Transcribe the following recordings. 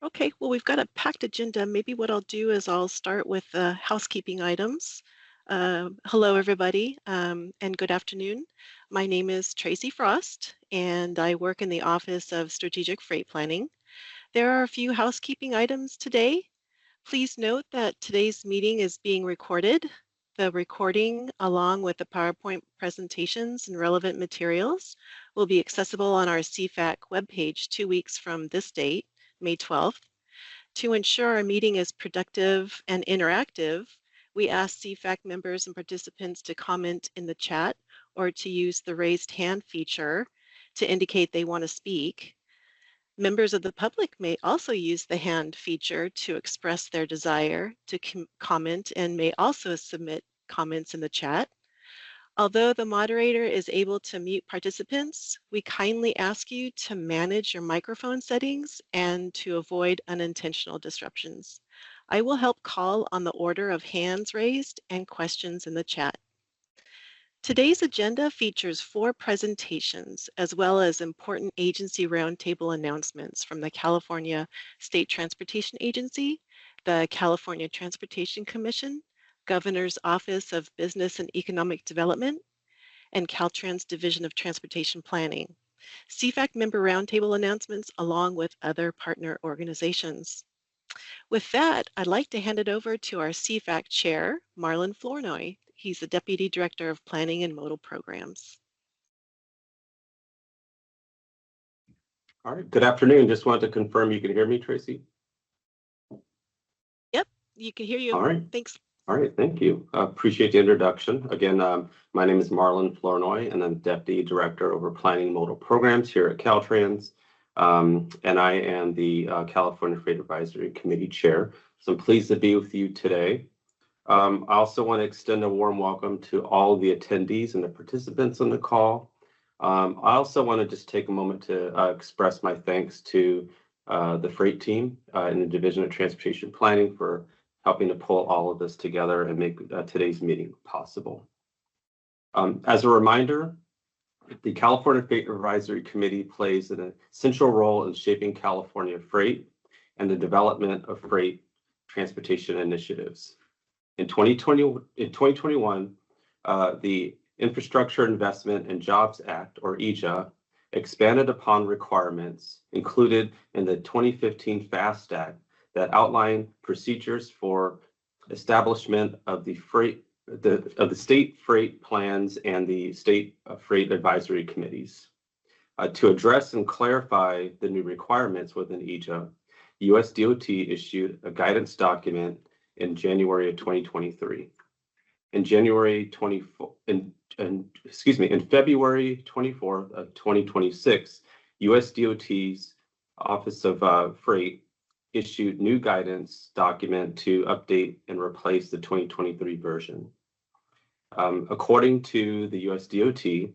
Okay, well, we've got a packed agenda. Maybe what I'll do is I'll start with the housekeeping items. Hello, everybody, and good afternoon. My name is Tracy Frost, and I work in the Office of Strategic Freight Planning. There are a few housekeeping items today. Please note that today's meeting is being recorded. The recording, along with the PowerPoint presentations and relevant materials, will be accessible on our CFAC webpage 2 weeks from this date, May 12th. To ensure our meeting is productive and interactive, we ask CFAC members and participants to comment in the chat or to use the raised hand feature to indicate they want to speak. Members of the public may also use the hand feature to express their desire to comment and may also submit comments in the chat. Although the moderator is able to mute participants, we kindly ask you to manage your microphone settings and to avoid unintentional disruptions. I will help call on the order of hands raised and questions in the chat. Today's agenda features 4 presentations, as well as important agency roundtable announcements from the California State Transportation Agency, the California Transportation Commission, Governor's Office of Business and Economic Development, and Caltrans Division of Transportation Planning. CFAC member roundtable announcements along with other partner organizations. With that, I'd like to hand it over to our CFAC chair, Marlon Flournoy. He's the Deputy Director of Planning and Modal Programs. All right, good afternoon. Just wanted to confirm you can hear me, Tracy? Yep, you can hear you. All right. Thanks. All right, thank you. Appreciate the introduction. Again, my name is Marlon Flournoy, and I'm Deputy Director over Planning Modal Programs here at Caltrans. And I am the California Freight Advisory Committee Chair. So I'm pleased to be with you today. I also want to extend a warm welcome to all the attendees and the participants on the call. I also want to just take a moment to express my thanks to the freight team in the Division of Transportation Planning for helping to pull all of this together and make today's meeting possible. As a reminder, the California Freight Advisory Committee plays an essential role in shaping California freight and the development of freight transportation initiatives. In 2021, the Infrastructure Investment and Jobs Act, or EJA, expanded upon requirements included in the 2015 FAST Act that outline procedures for establishment of the state freight plans and the state freight advisory committees. To address and clarify the new requirements within EJA, US DOT issued a guidance document in January of 2023. In February 24th of 2026, US DOT's Office of Freight issued new guidance document to update and replace the 2023 version. According to the US DOT, the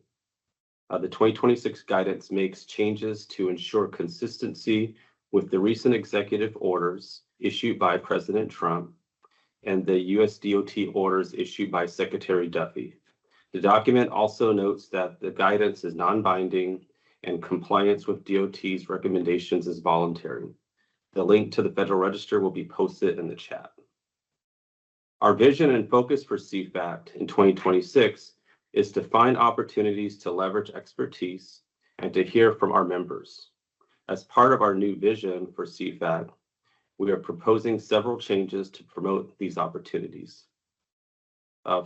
2026 guidance makes changes to ensure consistency with the recent executive orders issued by President Trump and the US DOT orders issued by Secretary Duffy. The document also notes that the guidance is non-binding and compliance with DOT's recommendations is voluntary. The link to the Federal Register will be posted in the chat. Our vision and focus for CFAC in 2026 is to find opportunities to leverage expertise and to hear from our members. As part of our new vision for CFAC, we are proposing several changes to promote these opportunities.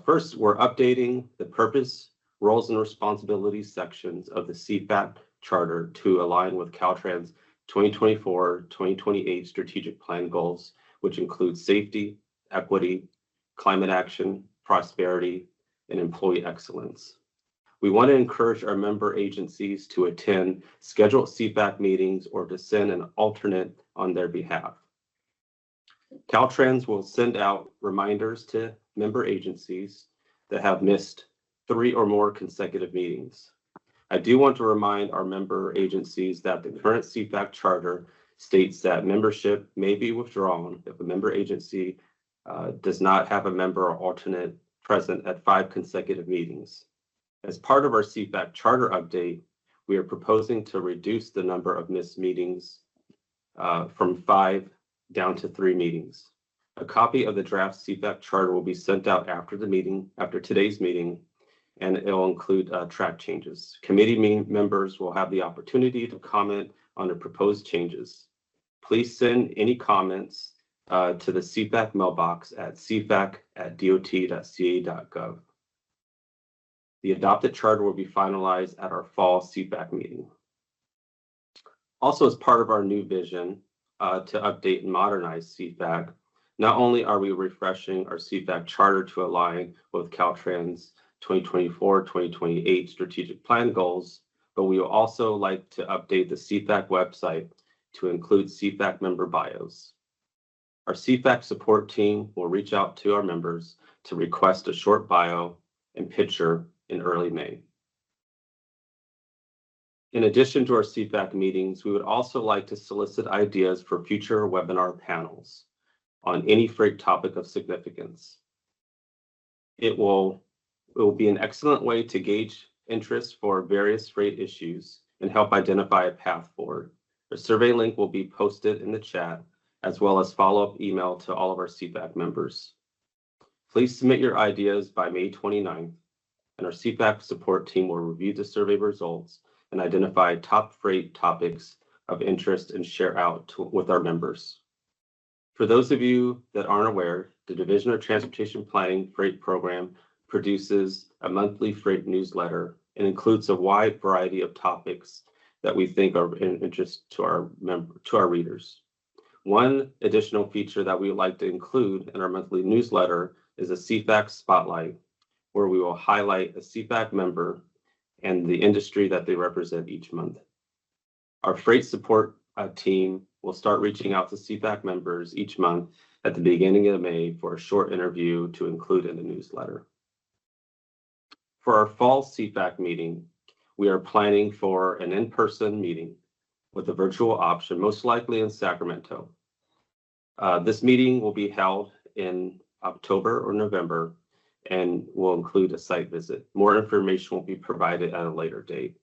First, we're updating the purpose, roles, and responsibilities sections of the CFAC charter to align with Caltrans 2024-2028 strategic plan goals, which include safety, equity, climate action, prosperity, and employee excellence. We want to encourage our member agencies to attend scheduled CFAC meetings or to send an alternate on their behalf. Caltrans will send out reminders to member agencies that have missed 3 or more consecutive meetings. I do want to remind our member agencies that the current CFAC charter states that membership may be withdrawn if a member agency does not have a member or alternate present at 5 consecutive meetings. As part of our CFAC charter update, we are proposing to reduce the number of missed meetings from 5 down to 3 meetings. A copy of the draft CFAC charter will be sent out after today's meeting, and it will include track changes. Committee members will have the opportunity to comment on the proposed changes. Please send any comments to the CFAC mailbox at cfac@dot.ca.gov. The adopted charter will be finalized at our fall CFAC meeting. Also, as part of our new vision to update and modernize CFAC, not only are we refreshing our CFAC charter to align with Caltrans 2024-2028 strategic plan goals, but we will also like to update the CFAC website to include CFAC member bios. Our CFAC support team will reach out to our members to request a short bio and picture in early May. In addition to our CFAC meetings, we would also like to solicit ideas for future webinar panels on any freight topic of significance. It will be an excellent way to gauge interest for various freight issues and help identify a path forward. The survey link will be posted in the chat, as well as follow-up email to all of our CFAC members. Please submit your ideas by May 29th, and our CFAC support team will review the survey results and identify top freight topics of interest and share out with our members. For those of you that aren't aware, the Division of Transportation Planning Freight Program produces a monthly freight newsletter and includes a wide variety of topics that we think are of interest to our readers. One additional feature that we would like to include in our monthly newsletter is a CFAC Spotlight, where we will highlight a CFAC member and the industry that they represent each month. Our freight support team will start reaching out to CFAC members each month at the beginning of May for a short interview to include in the newsletter. For our fall CFAC meeting, we are planning for an in-person meeting with a virtual option, most likely in Sacramento. This meeting will be held in October or November and will include a site visit. More information will be provided at a later date.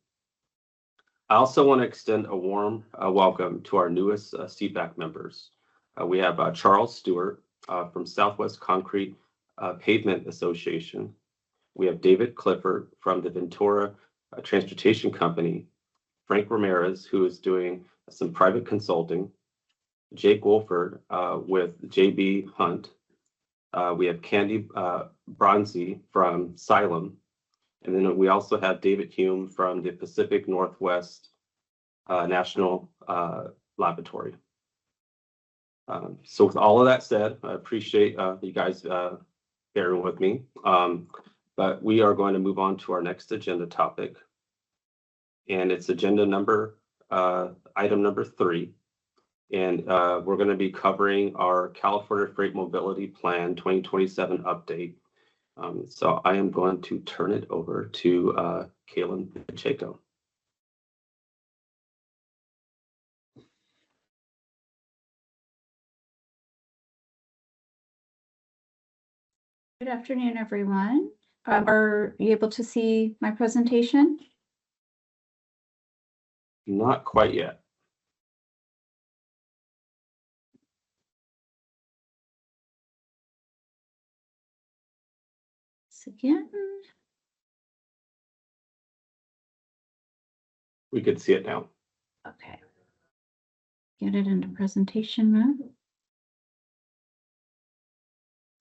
I also want to extend a warm welcome to our newest CFAC members. We have Charles Stewart from Southwest Concrete Pavement Association. We have David Clifford from the Ventura Transportation Company, Frank Ramirez, who is doing some private consulting, Jake Wolford with JB Hunt. We have Candy Bronzy from Xylem. And then we also have David Hume from the Pacific Northwest National Laboratory. So with all of that said, I appreciate you guys bearing with me. But we are going to move on to our next agenda topic. And it's agenda item number 3. And we're going to be covering our California Freight Mobility Plan 2027 update. So I am going to turn it over to Kaylin Pacheco. Good afternoon, everyone. Are you able to see my presentation? Not quite yet. Again. We could see it now. Okay. Get it into presentation mode.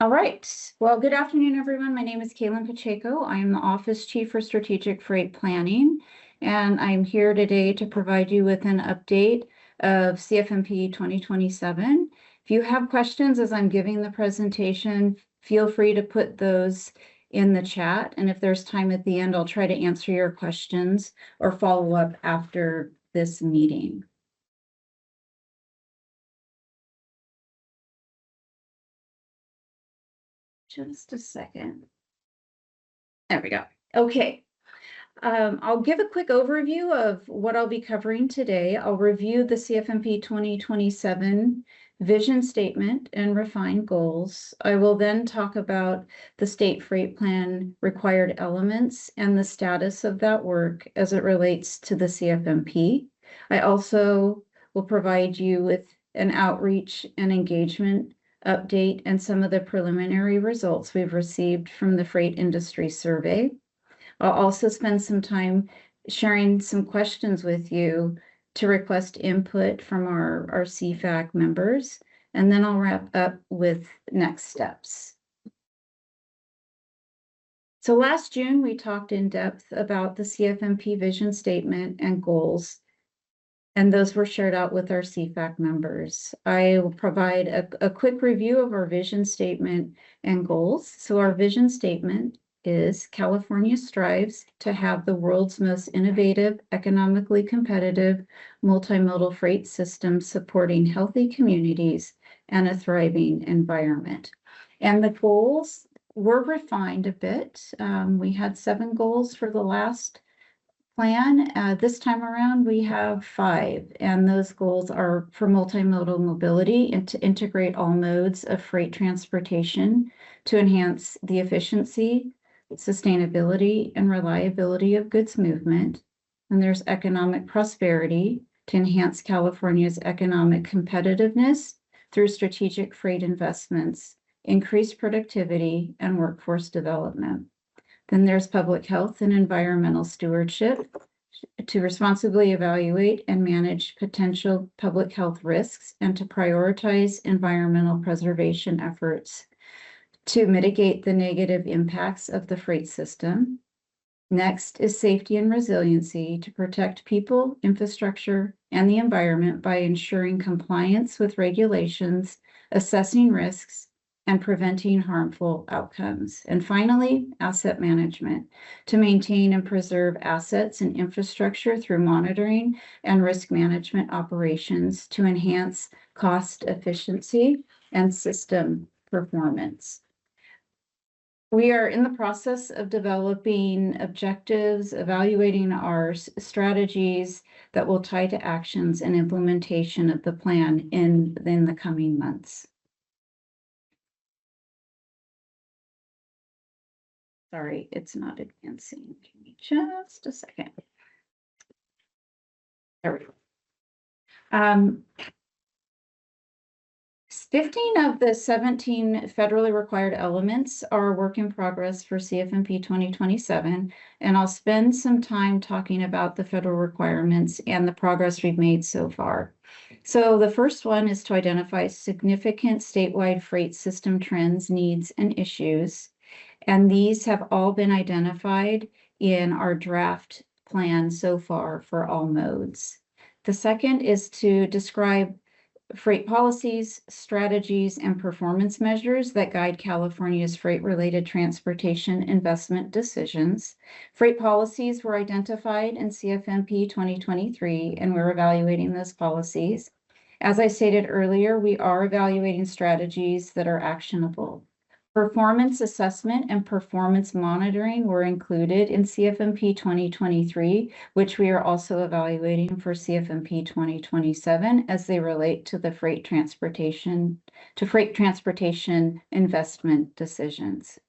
All right. Well, good afternoon, everyone. My name is Kaylin Pacheco. I am the Office Chief for Strategic Freight Planning, and I'm here today to provide you with an update of CFMP 2027. If you have questions as I'm giving the presentation, feel free to put those in the chat. And if there's time at the end, I'll try to answer your questions or follow up after this meeting. Just a second. There we go. Okay. I'll give a quick overview of what I'll be covering today. I'll review the CFMP 2027 vision statement and refined goals. I will then talk about the state freight plan required elements and the status of that work as it relates to the CFMP. I also we'll provide you with an outreach and engagement update and some of the preliminary results we've received from the freight industry survey. I'll also spend some time sharing some questions with you to request input from our CFAC members, and then I'll wrap up with next steps. So last June, we talked in depth about the CFMP vision statement and goals, and those were shared out with our CFAC members. I will provide a quick review of our vision statement and goals. So our vision statement is California strives to have the world's most innovative, economically competitive, multimodal freight system supporting healthy communities and a thriving environment. And the goals were refined a bit. We had 7 goals for the last plan. This time around, we have 5, and those goals are for multimodal mobility and to integrate all modes of freight transportation to enhance the efficiency, sustainability, and reliability of goods movement. And there's economic prosperity to enhance California's economic competitiveness through strategic freight investments, increased productivity, and workforce development. Then there's public health and environmental stewardship to responsibly evaluate and manage potential public health risks and to prioritize environmental preservation efforts to mitigate the negative impacts of the freight system. Next is safety and resiliency to protect people, infrastructure, and the environment by ensuring compliance with regulations, assessing risks, and preventing harmful outcomes. And finally, asset management to maintain and preserve assets and infrastructure through monitoring and risk management operations to enhance cost efficiency and system performance. We are in the process of developing objectives, evaluating our strategies that will tie to actions and implementation of the plan in the coming months. Sorry, it's not advancing. Give me just a second. There we go. 15 of the 17 federally required elements are a work in progress for CFMP 2027, and I'll spend some time talking about the federal requirements and the progress we've made so far. So the first one is to identify significant statewide freight system trends, needs, and issues. And these have all been identified in our draft plan so far for all modes. The second is to describe freight policies, strategies, and performance measures that guide California's freight-related transportation investment decisions. Freight policies were identified in CFMP 2023, and we're evaluating those policies. As I stated earlier, we are evaluating strategies that are actionable. Performance assessment and performance monitoring were included in CFMP 2023, which we are also evaluating for CFMP 2027 as they relate to the freight transportation investment decisions.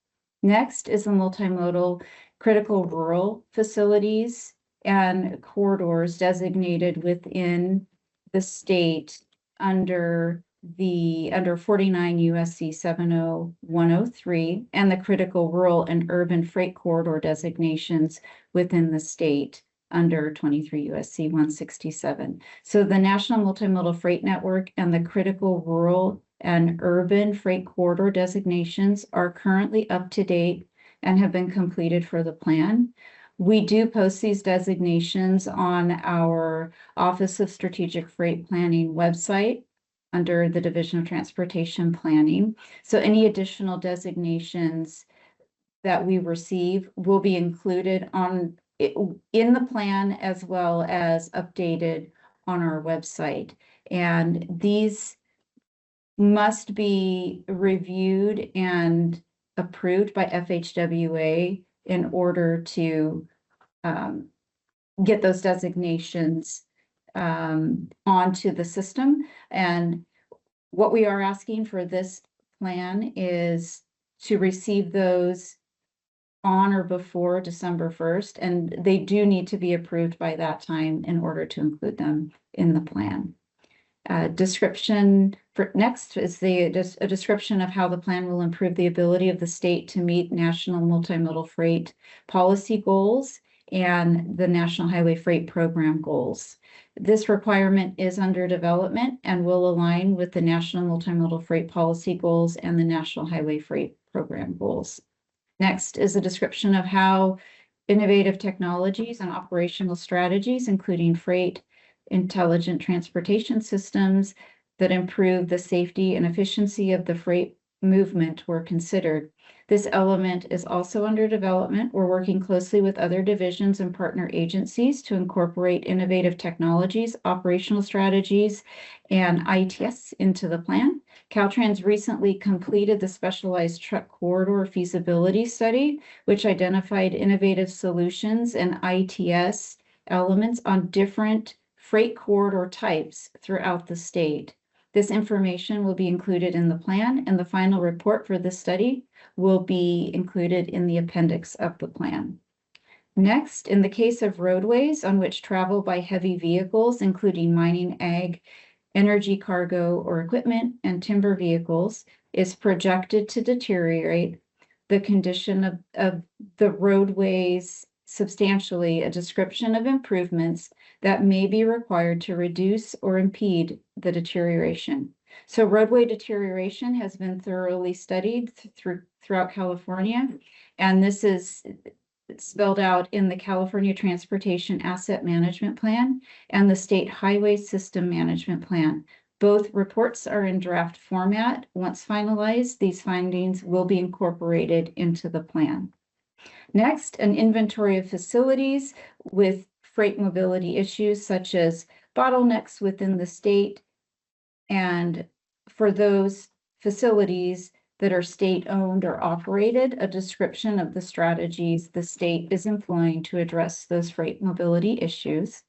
Next is the multimodal critical rural facilities and corridors designated within the state under 49 USC 70103 and the critical rural and urban freight corridor designations within the state under 23 USC 167. So the National Multimodal Freight Network and the critical rural and urban freight corridor designations are currently up to date and have been completed for the plan. We do post these designations on our Office of Strategic Freight Planning website under the Division of Transportation Planning. So any additional designations that we receive will be included in the plan as well as updated on our website. And these must be reviewed and approved by FHWA in order to get those designations onto the system. And what we are asking for this plan is to receive those on or before December 1st, and they do need to be approved by that time in order to include them in the plan. Description for next is a description of how the plan will improve the ability of the state to meet national multimodal freight policy goals and the National Highway Freight Program goals. This requirement is under development and will align with the National Multimodal Freight Policy goals and the National Highway Freight Program goals. Next is a description of how innovative technologies and operational strategies, including freight intelligent transportation systems that improve the safety and efficiency of the freight movement, were considered. This element is also under development. We're working closely with other divisions and partner agencies to incorporate innovative technologies, operational strategies, and ITS into the plan. Caltrans recently completed the specialized truck corridor feasibility study, which identified innovative solutions and ITS elements on different freight corridor types throughout the state. This information will be included in the plan, and the final report for this study will be included in the appendix of the plan. Next, in the case of roadways on which travel by heavy vehicles, including mining, ag, energy cargo or equipment, and timber vehicles, is projected to deteriorate the condition of the roadways substantially, a description of improvements that may be required to reduce or impede the deterioration. So roadway deterioration has been thoroughly studied throughout California, and this is spelled out in the California Transportation Asset Management Plan and the State Highway System Management Plan. Both reports are in draft format. Once finalized, these findings will be incorporated into the plan. Next, an inventory of facilities with freight mobility issues such as bottlenecks within the state, and for those facilities that are state-owned or operated, a description of the strategies the state is employing to address those freight mobility issues.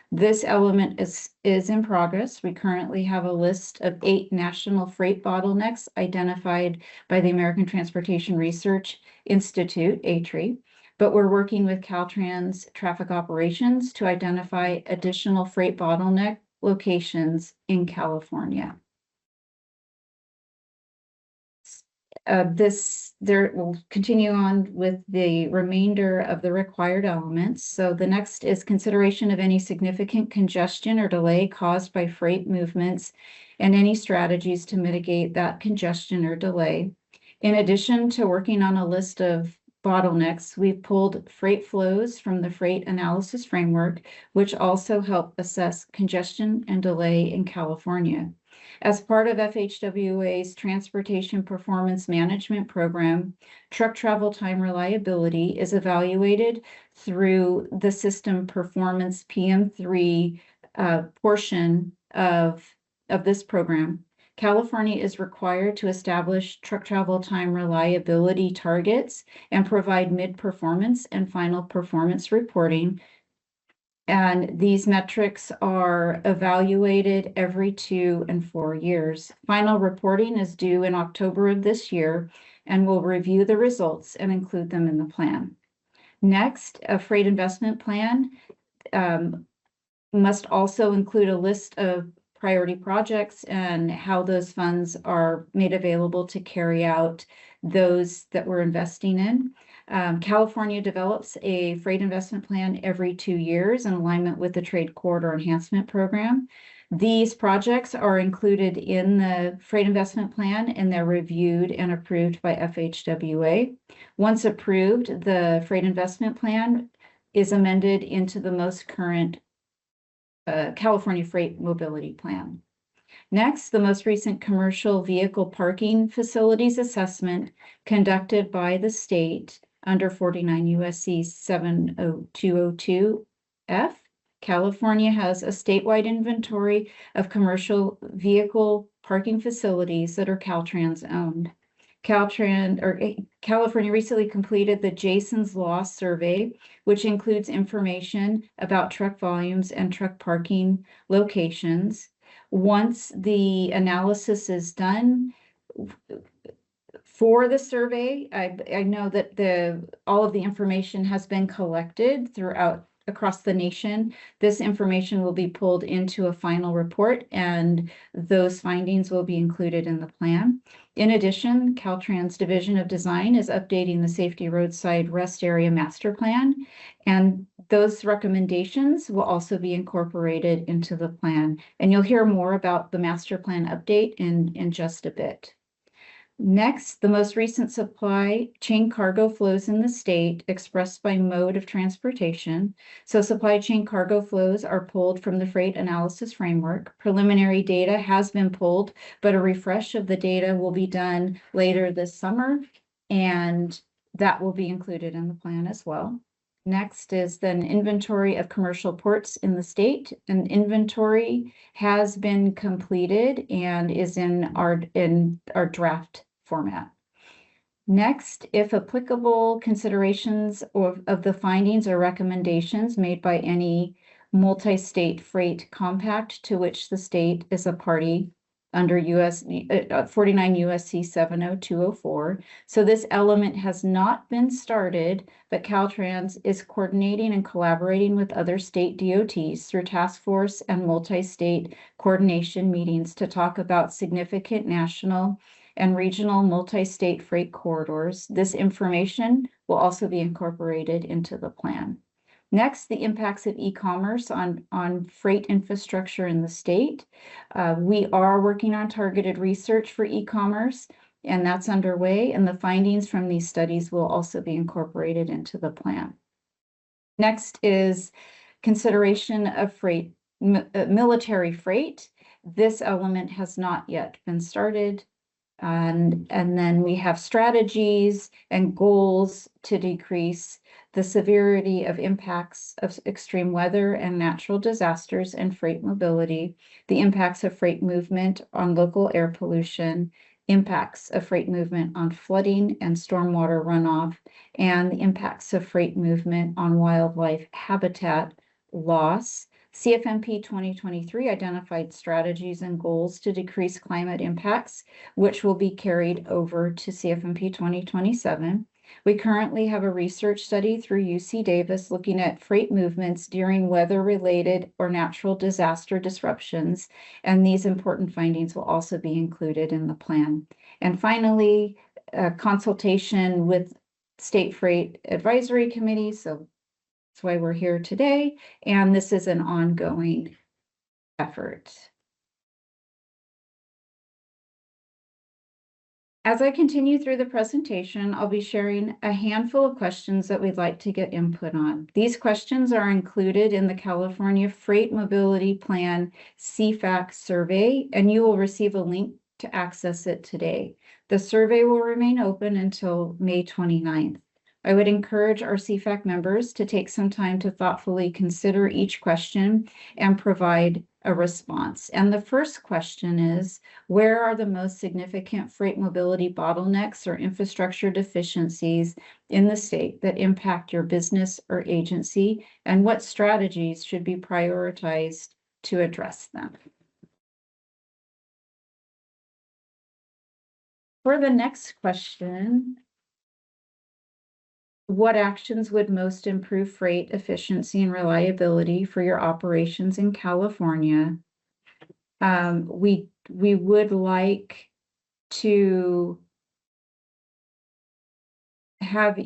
This element is in progress. We currently have a list of 8 national freight bottlenecks identified by the American Transportation Research Institute, ATRI, but we're working with Caltrans Traffic Operations to identify additional freight bottleneck locations in California. There will continue on with the remainder of the required elements. So the next is consideration of any significant congestion or delay caused by freight movements and any strategies to mitigate that congestion or delay. In addition to working on a list of bottlenecks, we've pulled freight flows from the Freight Analysis Framework, which also help assess congestion and delay in California. As part of FHWA's Transportation Performance Management Program, truck travel time reliability is evaluated through the system performance PM3 portion of this program. California is required to establish truck travel time reliability targets and provide mid-performance and final performance reporting. And these metrics are evaluated every 2 and 4 years. Final reporting is due in October of this year, and we'll review the results and include them in the plan. Next, a freight investment plan must also include a list of priority projects and how those funds are made available to carry out those that we're investing in. California develops a freight investment plan every 2 years in alignment with the Trade Corridor Enhancement Program. These projects are included in the freight investment plan, and they're reviewed and approved by FHWA. Once approved, the freight investment plan is amended into the most current California Freight Mobility Plan. Next, the most recent commercial vehicle parking facilities assessment conducted by the state under 49 USC 70202F. California has a statewide inventory of commercial vehicle parking facilities that are Caltrans owned. California recently completed the Jason's Law survey, which includes information about truck volumes and truck parking locations. Once the analysis is done for the survey, I know that all of the information has been collected throughout across the nation. This information will be pulled into a final report, and those findings will be included in the plan. In addition, Caltrans Division of Design is updating the Safety Roadside Rest Area Master Plan, and those recommendations will also be incorporated into the plan. And you'll hear more about the master plan update in just a bit. Next, the most recent supply chain cargo flows in the state expressed by mode of transportation. So supply chain cargo flows are pulled from the freight analysis framework. Preliminary data has been pulled, but a refresh of the data will be done later this summer, and that will be included in the plan as well. Next is then inventory of commercial ports in the state. An inventory has been completed and is in our draft format. Next, if applicable, considerations of the findings or recommendations made by any multi-state freight compact to which the state is a party under 49 USC 70204. So this element has not been started, but Caltrans is coordinating and collaborating with other state DOTs through task force and multi-state coordination meetings to talk about significant national and regional multi-state freight corridors. This information will also be incorporated into the plan. Next, the impacts of e-commerce on freight infrastructure in the state. We are working on targeted research for e-commerce, and that's underway, and the findings from these studies will also be incorporated into the plan. Next is consideration of freight, military freight. This element has not yet been started. And then we have strategies and goals to decrease the severity of impacts of extreme weather and natural disasters and freight mobility, the impacts of freight movement on local air pollution, impacts of freight movement on flooding and stormwater runoff, and the impacts of freight movement on wildlife habitat loss. CFMP 2023 identified strategies and goals to decrease climate impacts, which will be carried over to CFMP 2027. We currently have a research study through UC Davis looking at freight movements during weather-related or natural disaster disruptions, and these important findings will also be included in the plan. And finally, consultation with State Freight Advisory Committee, so that's why we're here today, and this is an ongoing effort. As I continue through the presentation, I'll be sharing a handful of questions that we'd like to get input on. These questions are included in the California Freight Mobility Plan CFAC survey, and you will receive a link to access it today. The survey will remain open until May 29th. I would encourage our CFAC members to take some time to thoughtfully consider each question and provide a response. And the first question is, where are the most significant freight mobility bottlenecks or infrastructure deficiencies in the state that impact your business or agency, and what strategies should be prioritized to address them? For the next question, what actions would most improve freight efficiency and reliability for your operations in California? We would like to have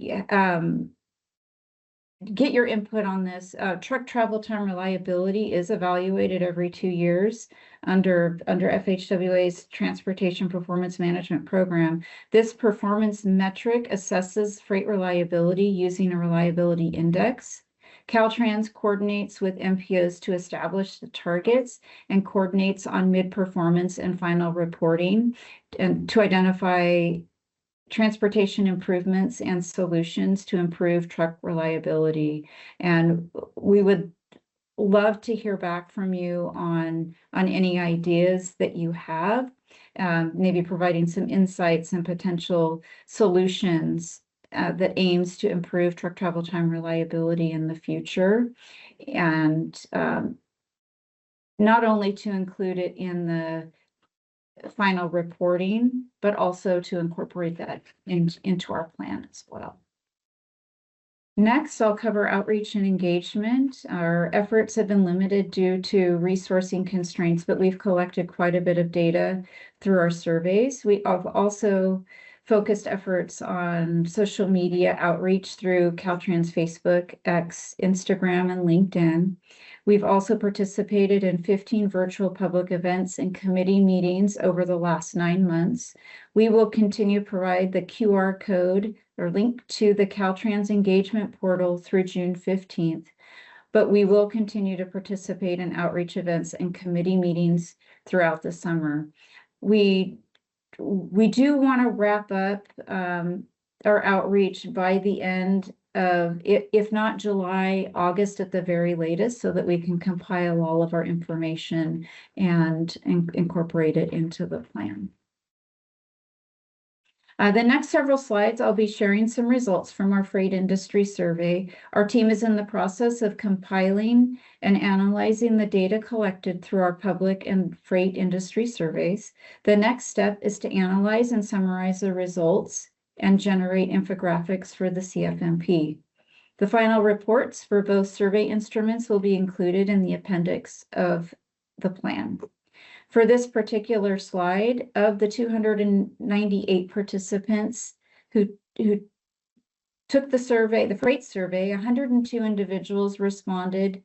get your input on this. Truck travel time reliability is evaluated every 2 years under FHWA's Transportation Performance Management Program. This performance metric assesses freight reliability using a reliability index. Caltrans coordinates with MPOs to establish the targets and coordinates on mid-performance and final reporting and to identify transportation improvements and solutions to improve truck reliability. And we would love to hear back from you on any ideas that you have, maybe providing some insights and potential solutions that aims to improve truck travel time reliability in the future. And not only to include it in the final reporting, but also to incorporate that into our plan as well. Next, I'll cover outreach and engagement. Our efforts have been limited due to resourcing constraints, but we've collected quite a bit of data through our surveys. We have also focused efforts on social media outreach through Caltrans Facebook, X, Instagram, and LinkedIn. We've also participated in 15 virtual public events and committee meetings over the last 9 months. We will continue to provide the QR code or link to the Caltrans engagement portal through June 15th, but we will continue to participate in outreach events and committee meetings throughout the summer. We do want to wrap up our outreach by the end of, if not July, August at the very latest, so that we can compile all of our information and incorporate it into the plan. The next several slides, I'll be sharing some results from our freight industry survey. Our team is in the process of compiling and analyzing the data collected through our public and freight industry surveys. The next step is to analyze and summarize the results and generate infographics for the CFMP. The final reports for both survey instruments will be included in the appendix of the plan. For this particular slide, of the 298 participants who took the survey, the freight survey, 102 individuals responded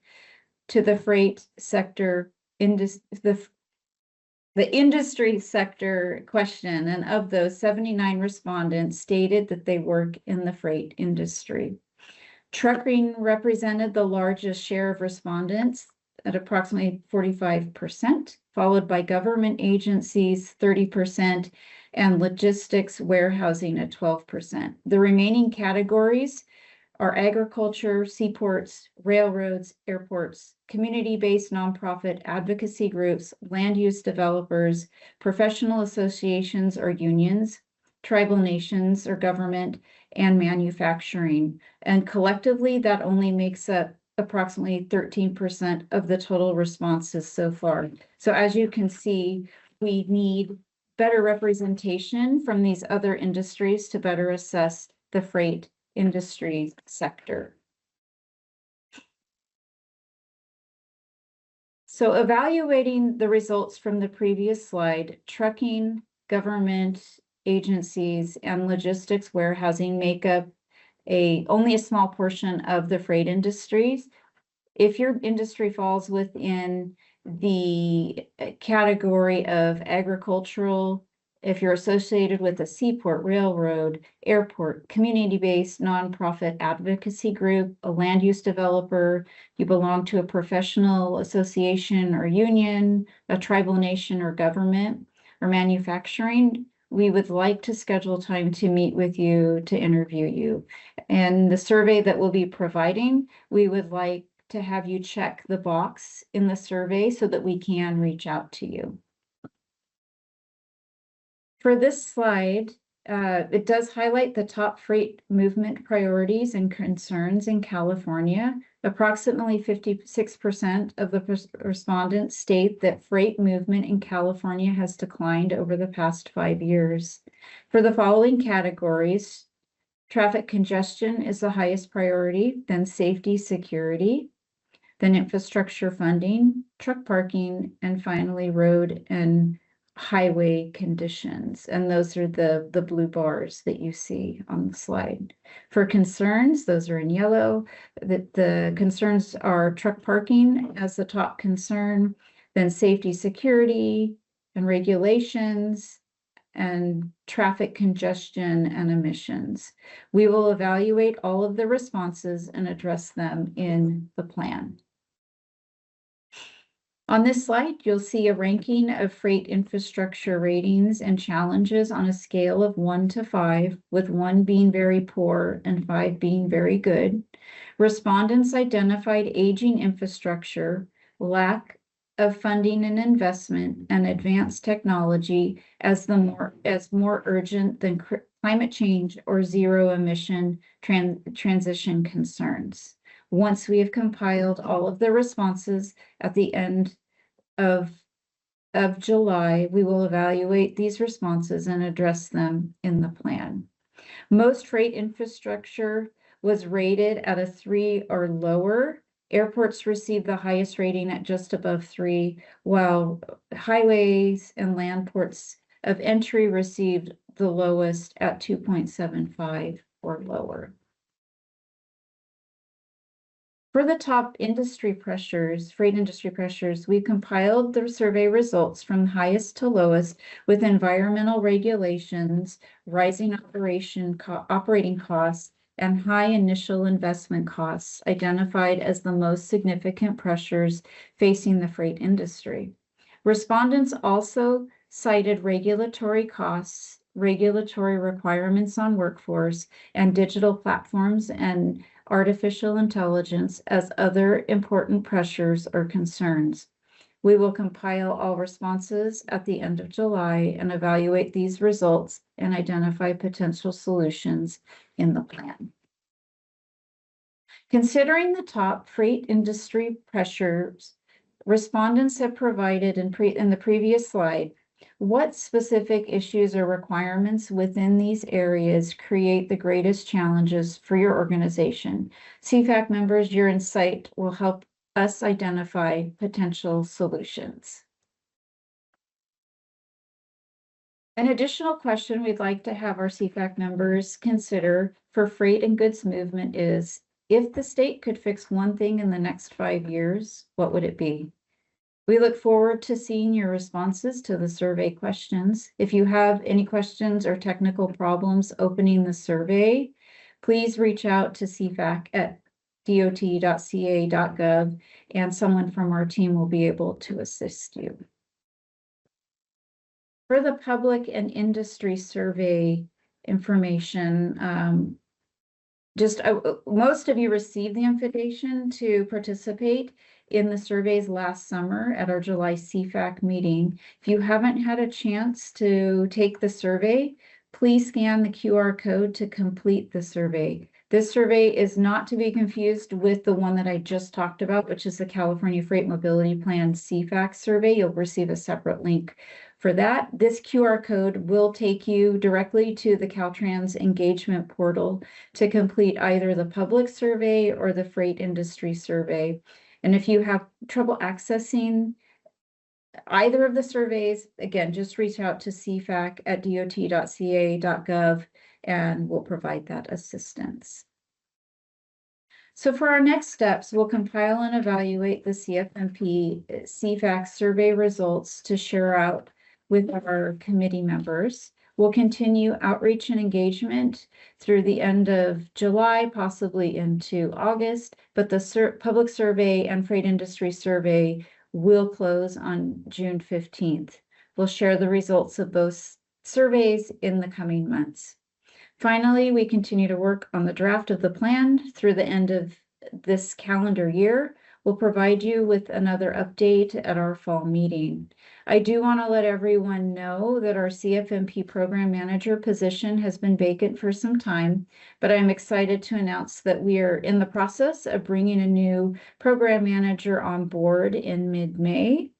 to the freight sector, the industry sector question, and of those, 79 respondents stated that they work in the freight industry. Trucking represented the largest share of respondents at approximately 45%, followed by government agencies, 30%, and logistics warehousing at 12%. The remaining categories are agriculture, seaports, railroads, airports, community-based nonprofit advocacy groups, land use developers, professional associations or unions, tribal nations or government, and manufacturing. And collectively, that only makes up approximately 13% of the total responses so far. So as you can see, we need better representation from these other industries to better assess the freight industry sector. So evaluating the results from the previous slide, trucking, government agencies, and logistics warehousing make up only a small portion of the freight industries. If your industry falls within the category of agricultural, if you're associated with a seaport, railroad, airport, community-based nonprofit advocacy group, a land use developer, you belong to a professional association or union, a tribal nation or government, or manufacturing, we would like to schedule time to meet with you, to interview you. And the survey that we'll be providing, we would like to have you check the box in the survey so that we can reach out to you. For this slide, it does highlight the top freight movement priorities and concerns in California. Approximately 56% of the respondents state that freight movement in California has declined over the past 5 years. For the following categories, traffic congestion is the highest priority, then safety, security, then infrastructure funding, truck parking, and finally road and highway conditions. And those are the blue bars that you see on the slide. For concerns, those are in yellow. The concerns are truck parking as the top concern, then safety, security, and regulations, and traffic congestion and emissions. We will evaluate all of the responses and address them in the plan. On this slide, you'll see a ranking of freight infrastructure ratings and challenges on a scale of 1 to 5, with 1 being very poor and 5 being very good. Respondents identified aging infrastructure, lack of funding and investment, and advanced technology as more urgent than climate change or zero emission transition concerns. Once we have compiled all of the responses at the end of July, we will evaluate these responses and address them in the plan. Most freight infrastructure was rated at a 3 or lower. Airports received the highest rating at just above 3, while highways and land ports of entry received the lowest at 2.75 or lower. For the top industry pressures, freight industry pressures, we compiled the survey results from highest to lowest with environmental regulations, rising operating costs, and high initial investment costs identified as the most significant pressures facing the freight industry. Respondents also cited regulatory costs, regulatory requirements on workforce, and digital platforms and artificial intelligence as other important pressures or concerns. We will compile all responses at the end of July and evaluate these results and identify potential solutions in the plan. Considering the top freight industry pressures, respondents have provided in the previous slide, what specific issues or requirements within these areas create the greatest challenges for your organization? CFAC members, your insight will help us identify potential solutions. An additional question we'd like to have our CFAC members consider for freight and goods movement is, if the state could fix one thing in the next 5 years, what would it be? We look forward to seeing your responses to the survey questions. If you have any questions or technical problems opening the survey, please reach out to CFAC at dot.ca.gov and someone from our team will be able to assist you. For the public and industry survey information, most of you received the invitation to participate in the surveys last summer at our July CFAC meeting. If you haven't had a chance to take the survey, please scan the QR code to complete the survey. This survey is not to be confused with the one that I just talked about, which is the California Freight Mobility Plan CFAC survey. You'll receive a separate link for that. This QR code will take you directly to the Caltrans engagement portal to complete either the public survey or the freight industry survey. And if you have trouble accessing either of the surveys, again, just reach out to CFAC at dot.ca.gov and we'll provide that assistance. So for our next steps, we'll compile and evaluate the CFMP CFAC survey results to share out with our committee members. We'll continue outreach and engagement through the end of July, possibly into August, but the public survey and freight industry survey will close on June 15th. We'll share the results of both surveys in the coming months. Finally, we continue to work on the draft of the plan through the end of this calendar year. We'll provide you with another update at our fall meeting. I do want to let everyone know that our CFMP program manager position has been vacant for some time, but I'm excited to announce that we are in the process of bringing a new program manager on board in mid-May.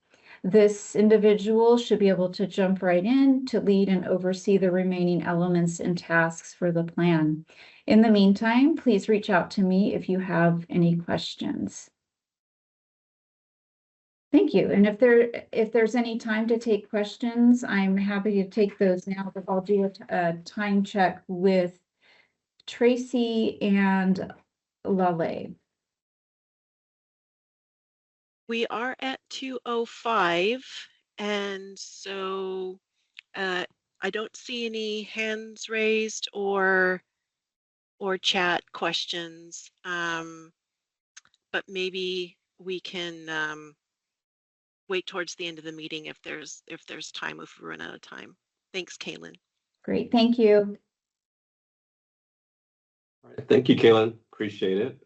This individual should be able to jump right in to lead and oversee the remaining elements and tasks for the plan. In the meantime, please reach out to me if you have any questions. Thank you. And if there's any time to take questions, I'm happy to take those now, but I'll do a time check with Tracy and Lale. We are at 2:05, and so I don't see any hands raised or chat questions, but maybe we can wait towards the end of the meeting if there's time, if we run out of time. Thanks, Kaylin. Great, thank you. All right, thank you, Kaylin. Appreciate it.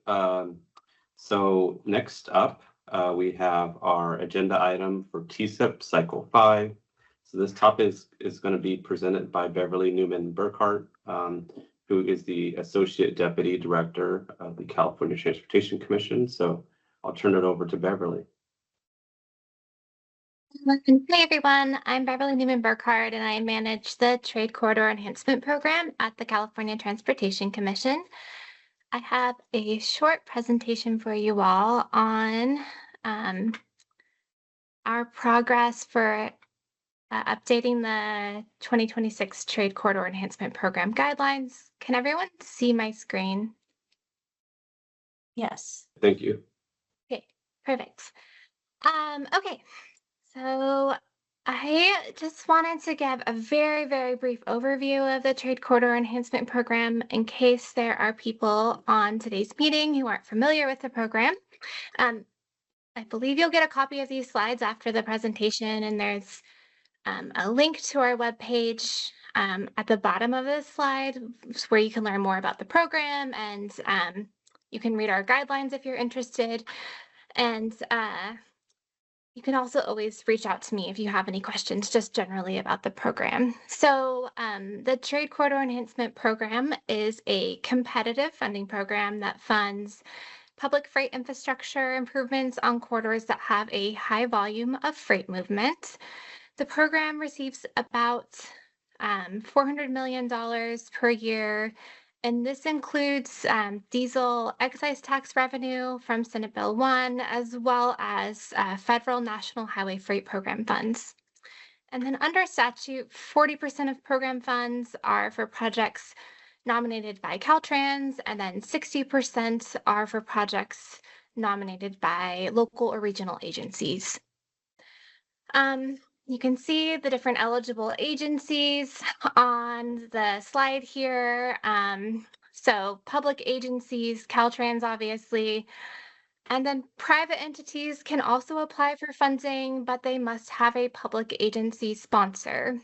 So next up, we have our agenda item for TSIP Cycle 5. So this topic is going to be presented by Beverly Newman Burkhart, who is the Associate Deputy Director of the California Transportation Commission. So I'll turn it over to Beverly. Hey everyone, I'm Beverly Newman Burkhart and I manage the Trade Corridor Enhancement Program at the California Transportation Commission. I have a short presentation for you all on our progress for updating the 2026 Trade Corridor Enhancement Program guidelines. Can everyone see my screen? Yes. Thank you. Okay, perfect. Okay, so I just wanted to give a very, very brief overview of the Trade Corridor Enhancement Program in case there are people on today's meeting who aren't familiar with the program. I believe you'll get a copy of these slides after the presentation, and there's a link to our webpage at the bottom of this slide where you can learn more about the program, and you can read our guidelines if you're interested. And you can also always reach out to me if you have any questions just generally about the program. So the Trade Corridor Enhancement Program is a competitive funding program that funds public freight infrastructure improvements on corridors that have a high volume of freight movement. The program receives about $400 million per year, and this includes diesel excise tax revenue from Senate Bill 1, as well as federal National Highway Freight Program funds. And then under statute, 40% of program funds are for projects nominated by Caltrans, and then 60% are for projects nominated by local or regional agencies. You can see the different eligible agencies on the slide here. So public agencies, Caltrans, obviously, and then private entities can also apply for funding, but they must have a public agency sponsor.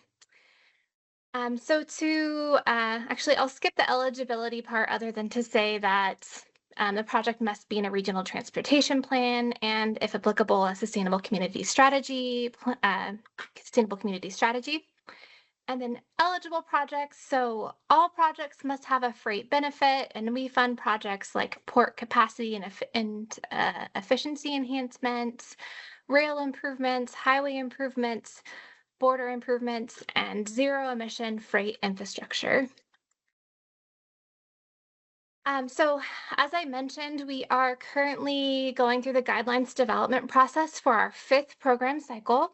Actually, I'll skip the eligibility part other than to say that the project must be in a regional transportation plan and, if applicable, a sustainable community strategy. And then eligible projects. So all projects must have a freight benefit, and we fund projects like port capacity and efficiency enhancements, rail improvements, highway improvements, border improvements, and zero emission freight infrastructure. So as I mentioned, we are currently going through the guidelines development process for our 5th program cycle.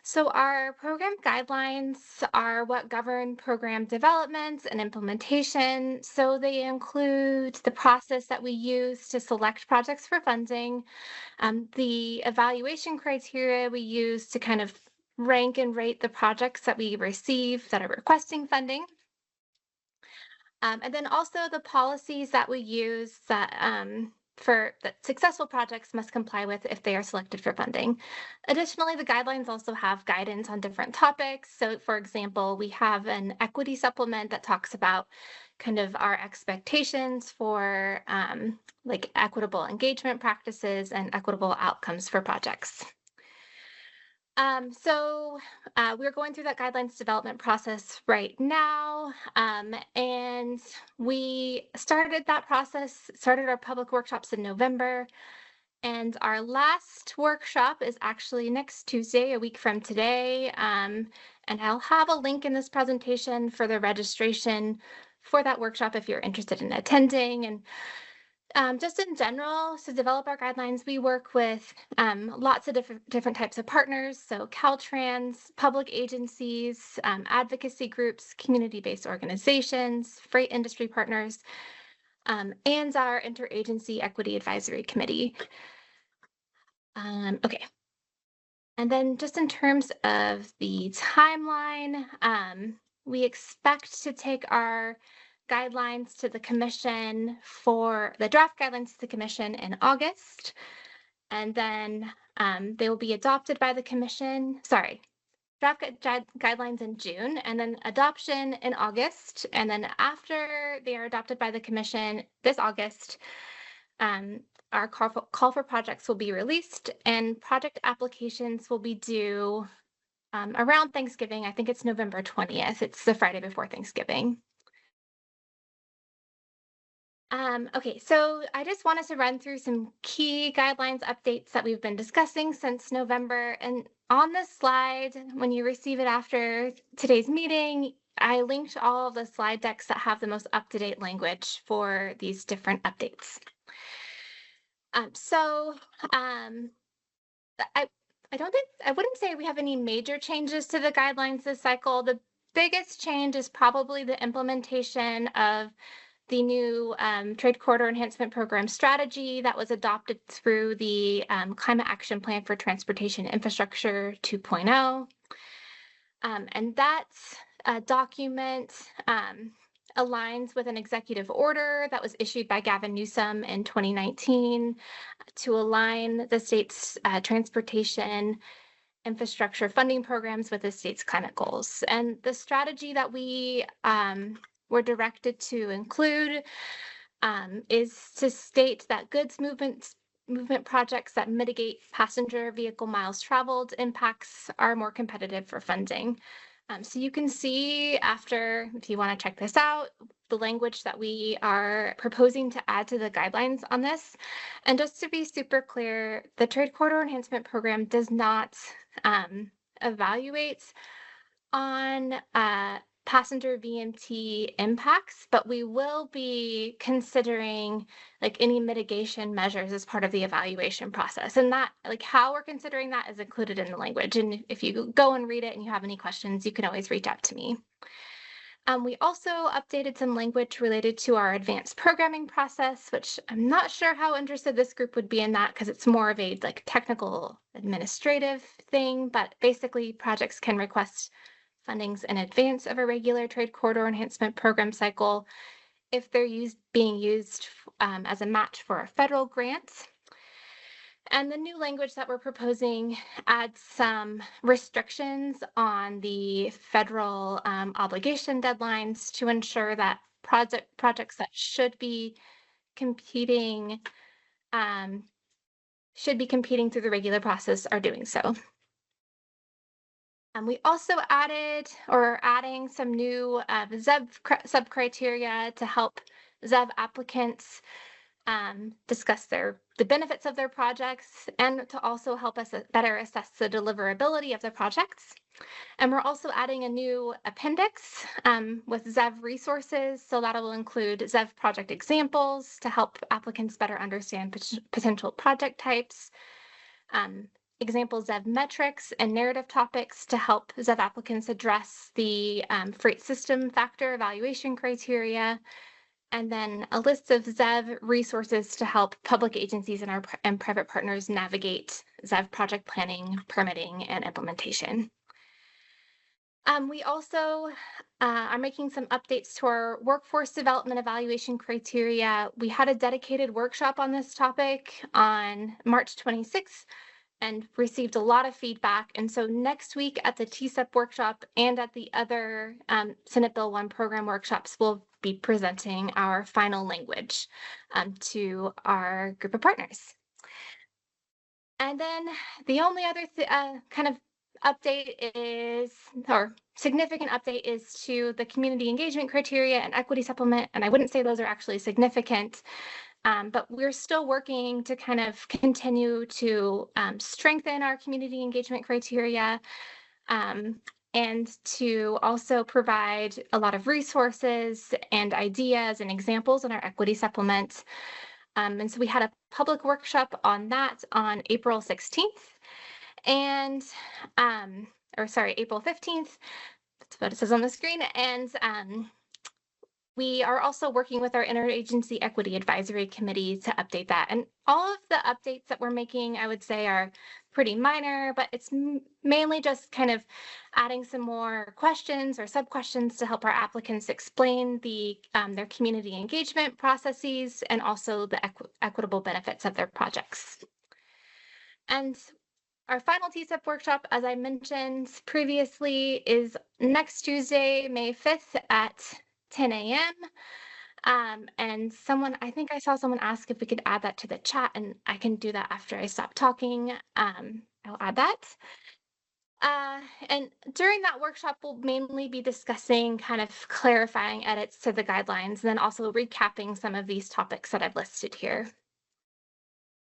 So our program guidelines are what govern program development and implementation. So they include the process that we use to select projects for funding, the evaluation criteria we use to kind of rank and rate the projects that we receive that are requesting funding. And then also the policies that we use that successful projects must comply with if they are selected for funding. Additionally, the guidelines also have guidance on different topics. So for example, we have an equity supplement that talks about kind of our expectations for like equitable engagement practices and equitable outcomes for projects. We're going through that guidelines development process right now, and we started our public workshops in November, and our last workshop is actually next Tuesday, a week from today, and I'll have a link in this presentation for the registration for that workshop if you're interested in attending. And just in general, to develop our guidelines, we work with lots of different types of partners. So Caltrans, public agencies, advocacy groups, community-based organizations, freight industry partners, and our Interagency Equity Advisory Committee. Okay. And then just in terms of the timeline, we expect to take our guidelines to the commission the draft guidelines to the commission in August, and then they will be adopted by the commission. Draft guidelines in June, and then adoption in August, and then after they are adopted by the commission this August, our call for projects will be released, and project applications will be due around Thanksgiving. I think it's November 20th. It's the Friday before Thanksgiving. Okay, so I just wanted to run through some key guidelines updates that we've been discussing since November. And on this slide, when you receive it after today's meeting, I linked all of the slide decks that have the most up-to-date language for these different updates. So I I wouldn't say we have any major changes to the guidelines this cycle. The biggest change is probably the implementation of the new Trade Corridor Enhancement Program strategy that was adopted through the Climate Action Plan for Transportation Infrastructure 2.0. And that document aligns with an executive order that was issued by Gavin Newsom in 2019 to align the state's transportation infrastructure funding programs with the state's climate goals. And the strategy that we were directed to include is to state that goods movement projects that mitigate passenger vehicle miles traveled impacts are more competitive for funding. So you can see after, if you want to check this out, the language that we are proposing to add to the guidelines on this. And just to be super clear, the Trade Corridor Enhancement Program does not evaluate on passenger VMT impacts, but we will be considering like any mitigation measures as part of the evaluation process. And that, like how we're considering that is included in the language. And if you go and read it and you have any questions, you can always reach out to me. We also updated some language related to our advanced programming process, which I'm not sure how interested this group would be in that because it's more of a like technical administrative thing, but basically projects can request fundings in advance of a regular Trade Corridor Enhancement Program cycle if they're being used as a match for a federal grant. And the new language that we're proposing adds some restrictions on the federal obligation deadlines to ensure that projects that should be competing through the regular process are doing so. We also added or are adding some new ZEV sub-criteria to help ZEV applicants discuss the benefits of their projects and to also help us better assess the deliverability of the projects. And we're also adding a new appendix with ZEV resources. So that will include ZEV project examples to help applicants better understand potential project types, example ZEV metrics and narrative topics to help ZEV applicants address the freight system factor evaluation criteria, and then a list of ZEV resources to help public agencies and private partners navigate ZEV project planning, permitting, and implementation. We also are making some updates to our workforce development evaluation criteria. We had a dedicated workshop on this topic on March 26th and received a lot of feedback. And so next week at the TSEP workshop and at the other Senate Bill 1 program workshops, we'll be presenting our final language to our group of partners. And then the only other kind of update is, or significant update is to the community engagement criteria and equity supplement. And I wouldn't say those are actually significant, but we're still working to kind of continue to strengthen our community engagement criteria and to also provide a lot of resources and ideas and examples in our equity supplement. And so we had a public workshop on that on April 16th and, April 15th. That's what it says on the screen. And we are also working with our Interagency Equity Advisory Committee to update that. And all of the updates that we're making, I would say, are pretty minor, but it's mainly just kind of adding some more questions or sub-questions to help our applicants explain their community engagement processes and also the equitable benefits of their projects. And our final TSEP workshop, as I mentioned previously, is next Tuesday, May 5th at 10 a.m. And I think I saw someone ask if we could add that to the chat, and I can do that after I stop talking. I'll add that. And during that workshop, we'll mainly be discussing kind of clarifying edits to the guidelines, and then also recapping some of these topics that I've listed here.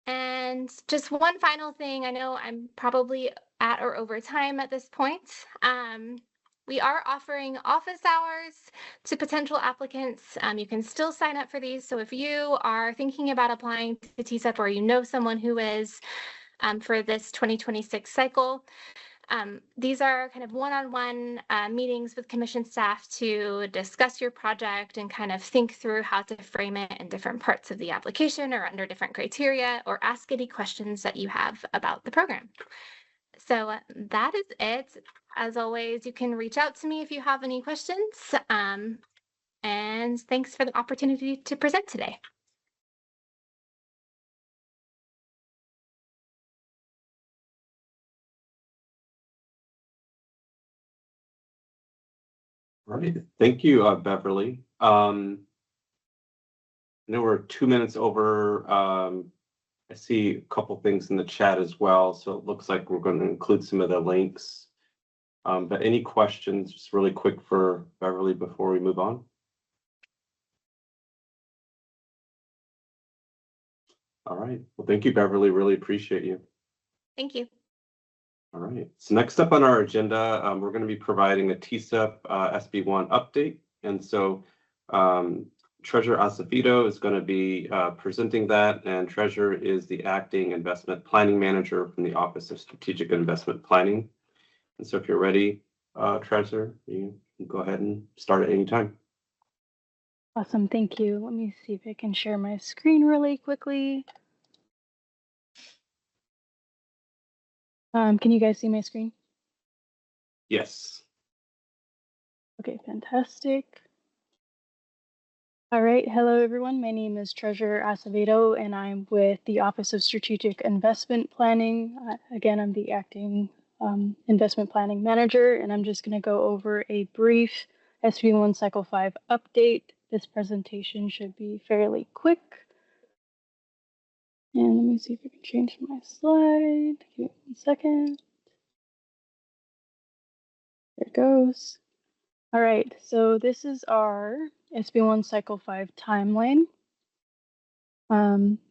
And just one final thing, I know I'm probably at or over time at this point. we are offering office hours to potential applicants. You can still sign up for these. So if you are thinking about applying to TSEP or you know someone who is for this 2026 cycle, these are kind of one-on-one meetings with commission staff to discuss your project and kind of think through how to frame it in different parts of the application or under different criteria, or ask any questions that you have about the program. So that is it. As always, you can reach out to me if you have any questions. And thanks for the opportunity to present today. All right. Thank you, Beverly. I know we're 2 minutes over. I see a couple things in the chat as well, so it looks like we're going to include some of the links. But any questions, just really quick for Beverly before we move on? All right. Well, thank you, Beverly. Really appreciate you. Thank you. All right. So next up on our agenda, we're going to be providing a TSEP SB1 update. And so Treasurer Acevedo is going to be presenting that, and Treasurer is the Acting Investment Planning Manager from the Office of Strategic Investment Planning. And so if you're ready, Treasurer, you can go ahead and start at any time. Awesome, thank you. Let me see if I can share my screen really quickly. Can you guys see my screen? Yes. Okay, fantastic. All right, hello everyone. My name is Treasurer Acevedo and I'm with the Office of Strategic Investment Planning. Again, I'm the Acting Investment Planning Manager, and I'm just going to go over a brief SB1 Cycle 5 update. This presentation should be fairly quick. And let me see if I can change my slide. Give me 1 second. There it goes. All right, so this is our SB1 Cycle 5 timeline.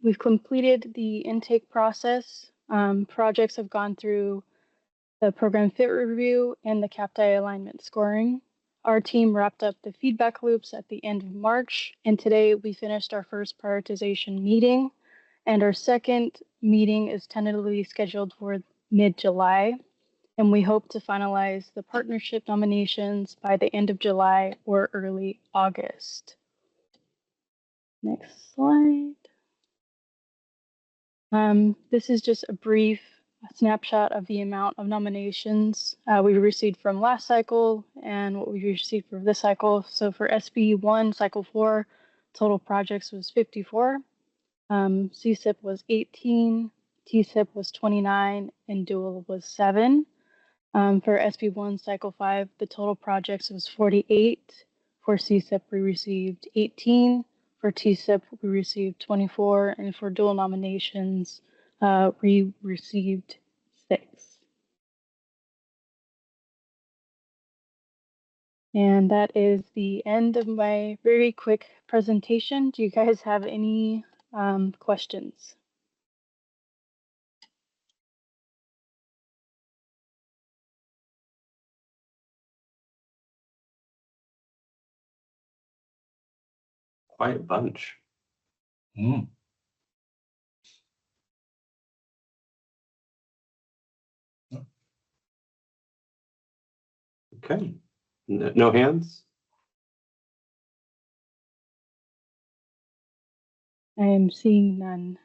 We've completed the intake process. Projects have gone through the program fit review and the CAPTI alignment scoring. Our team wrapped up the feedback loops at the end of March, and today we finished our first prioritization meeting, and our second meeting is tentatively scheduled for mid-July, and we hope to finalize the partnership nominations by the end of July or early August. Next slide. This is just a brief snapshot of the amount of nominations we received from last cycle and what we received for this cycle. So for SB1 Cycle 4, total projects was 54, CSIP was 18, TSIP was 29, and dual was 7. For SB1 Cycle 5, the total projects was 48. For CSIP, we received 18. For TSIP, we received 24. And for dual nominations, we received 6. And that is the end of my very quick presentation. Do you guys have any questions? Quite a bunch. Okay. No hands? I am seeing none.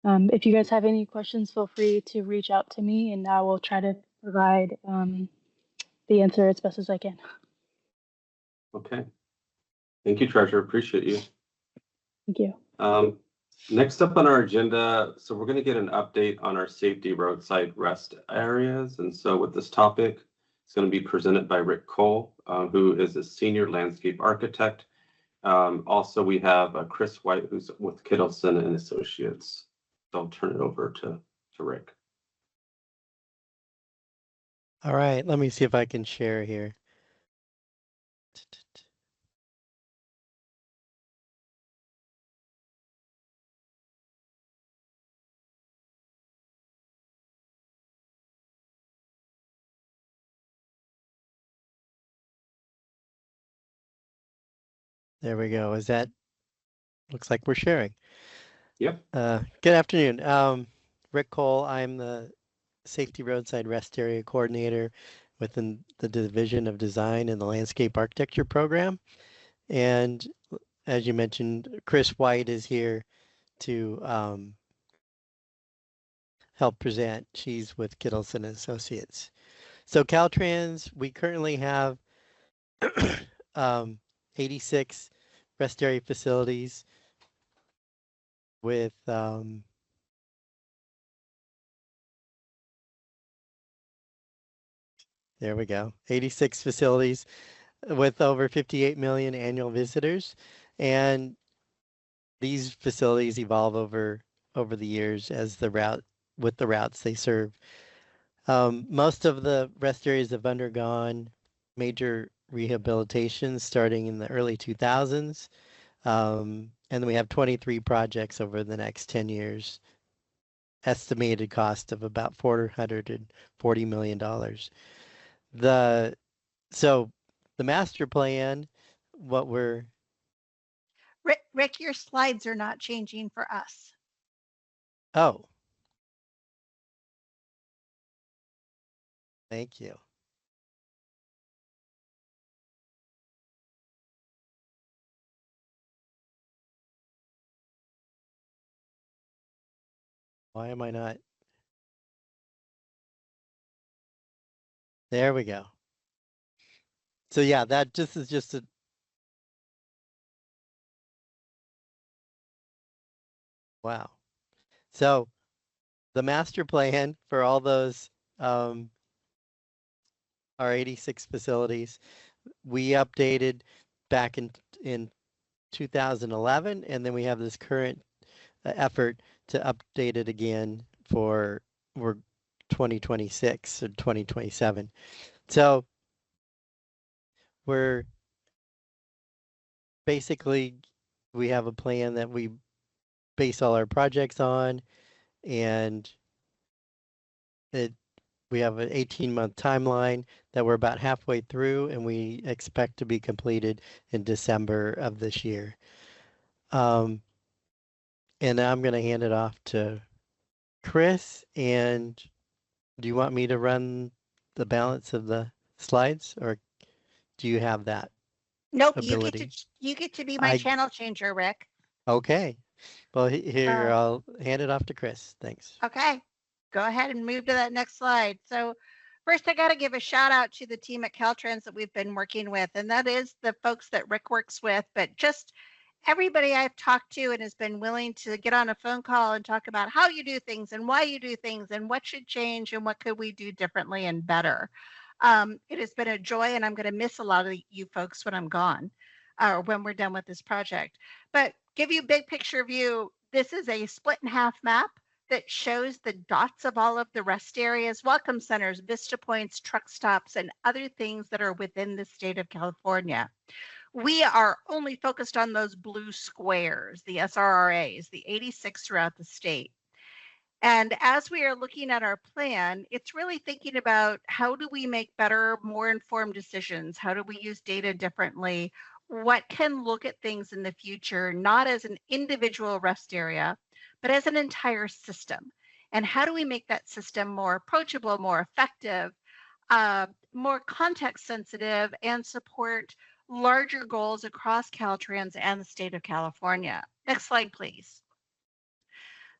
If you guys have any questions, feel free to reach out to me and I will try to provide the answer as best as I can. Okay. Thank you, Treasurer. Appreciate you. Thank you. Next up on our agenda, so we're going to get an update on our safety roadside rest areas. And so with this topic, it's going to be presented by Rick Cole, who is a senior landscape architect. Also, we have Chris White, who's with Kittleson and Associates. So I'll turn it over to Rick. All right, let me see if I can share here. There we go. Is that, looks like we're sharing. Yep. Good afternoon. Rick Cole, I'm the Safety Roadside Rest Area Coordinator within the Division of Design in the Landscape Architecture Program. And as you mentioned, Chris White is here to help present. She's with Kittleson Associates. So Caltrans, we currently have 86 rest area facilities with there we go, 86 facilities with over 58 million annual visitors. And these facilities evolve over the years as the routes they serve. Most of the rest areas have undergone major rehabilitation starting in the early 2000s. And then we have 23 projects over the next 10 years, estimated cost of about $440 million. The so the master plan, what we're Rick, your slides are not changing for us. oh, thank you. Why am I not? There we go. So yeah, that just is just a wow. So the master plan for all those our 86 facilities, we updated back in 2011, and then we have this current effort to update it again for we're 2026 or 2027. So we're basically we have a plan that we base all our projects on, and it we have an 18-month timeline that we're about halfway through, and we expect to be completed in December of this year. And I'm going to hand it off to Chris. And do you want me to run the balance of the slides, or do you have that Nope, ability? you get to be my channel changer, Rick. Okay. Well, here, I'll hand it off to Chris. Thanks. Okay, go ahead and move to that next slide. So first, I got to give a shout out to the team at Caltrans that we've been working with, and that is the folks that Rick works with, but just everybody I've talked to and has been willing to get on a phone call and talk about how you do things and why you do things and what should change and what could we do differently and better. It has been a joy, and I'm going to miss a lot of you folks when I'm gone or when we're done with this project. But give you a big picture view, this is a split in half map that shows the dots of all of the rest areas, welcome centers, vista points, truck stops, and other things that are within the state of California. We are only focused on those blue squares, the SRRAs, the 86 throughout the state. And as we are looking at our plan, it's really thinking about how do we make better, more informed decisions? How do we use data differently? What can look at things in the future, not as an individual rest area, but as an entire system? And how do we make that system more approachable, more effective, more context sensitive, and support larger goals across Caltrans and the state of California? Next slide, please.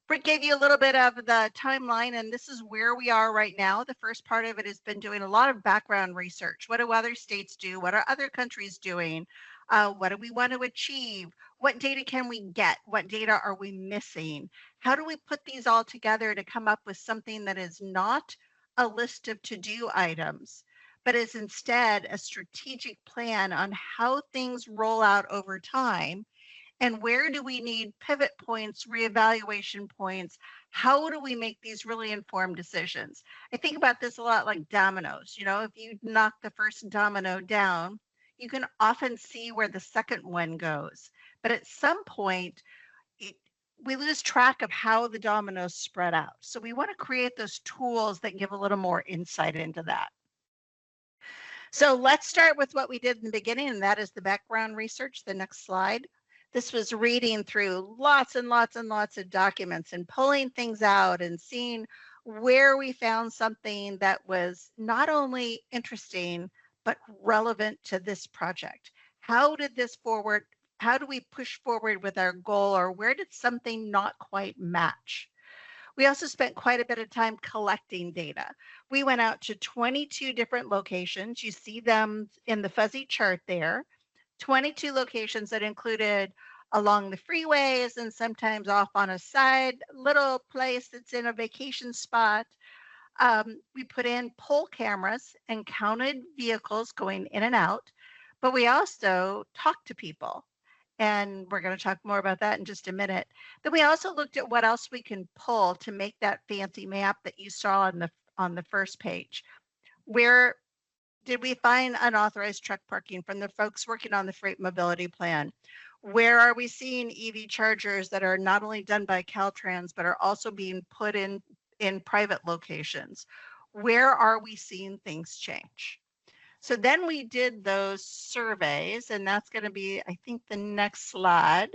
Britt gave you a little bit of the timeline, and this is where we are right now. The first part of it has been doing a lot of background research. What do other states do? What are other countries doing? What do we want to achieve? What data can we get? What data are we missing? How do we put these all together to come up with something that is not a list of to-do items, but is instead a strategic plan on how things roll out over time? And where do we need pivot points, reevaluation points? How do we make these really informed decisions? I think about this a lot like dominoes. You know, if you knock the first domino down, you can often see where the second one goes. But at some point, we lose track of how the dominoes spread out. So we want to create those tools that give a little more insight into that. So let's start with what we did in the beginning, and that is the background research. The next slide. This was reading through lots and lots and lots of documents and pulling things out and seeing where we found something that was not only interesting, but relevant to this project. How did this forward? How do we push forward with our goal, or where did something not quite match? We also spent quite a bit of time collecting data. We went out to 22 different locations. You see them in the fuzzy chart there. 22 locations that included along the freeways and sometimes off on a side little place that's in a vacation spot. We put in pole cameras and counted vehicles going in and out, but we also talked to people. And we're going to talk more about that in just a minute. Then we also looked at what else we can pull to make that fancy map that you saw on the first page. Where did we find unauthorized truck parking from the folks working on the freight mobility plan? Where are we seeing EV chargers that are not only done by Caltrans, but are also being put in private locations? Where are we seeing things change? So then we did those surveys, and that's going to be, I think, the next slide.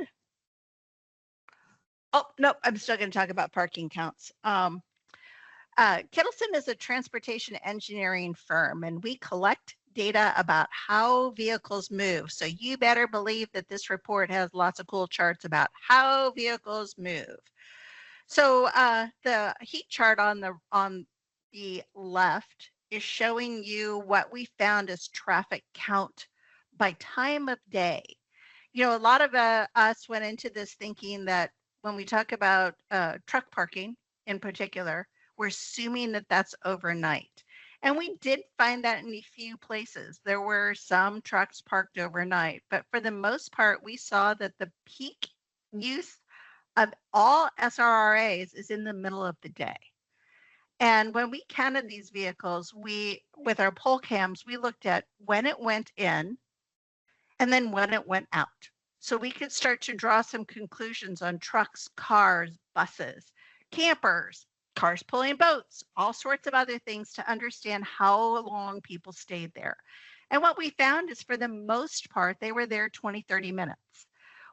Oh, no, I'm still going to talk about parking counts. Kittleson is a transportation engineering firm, and we collect data about how vehicles move. So you better believe that this report has lots of cool charts about how vehicles move. So the heat chart on the left is showing you what we found as traffic count by time of day. You know, a lot of us went into this thinking that when we talk about truck parking in particular, we're assuming that that's overnight. And we did find that in a few places. There were some trucks parked overnight, but for the most part, we saw that the peak use of all SRRAs is in the middle of the day. And when we counted these vehicles, with our pole cams, we looked at when it went in and then when it went out. So we could start to draw some conclusions on trucks, cars, buses, campers, cars pulling boats, all sorts of other things to understand how long people stayed there. And what we found is for the most part, they were there 20, 30 minutes.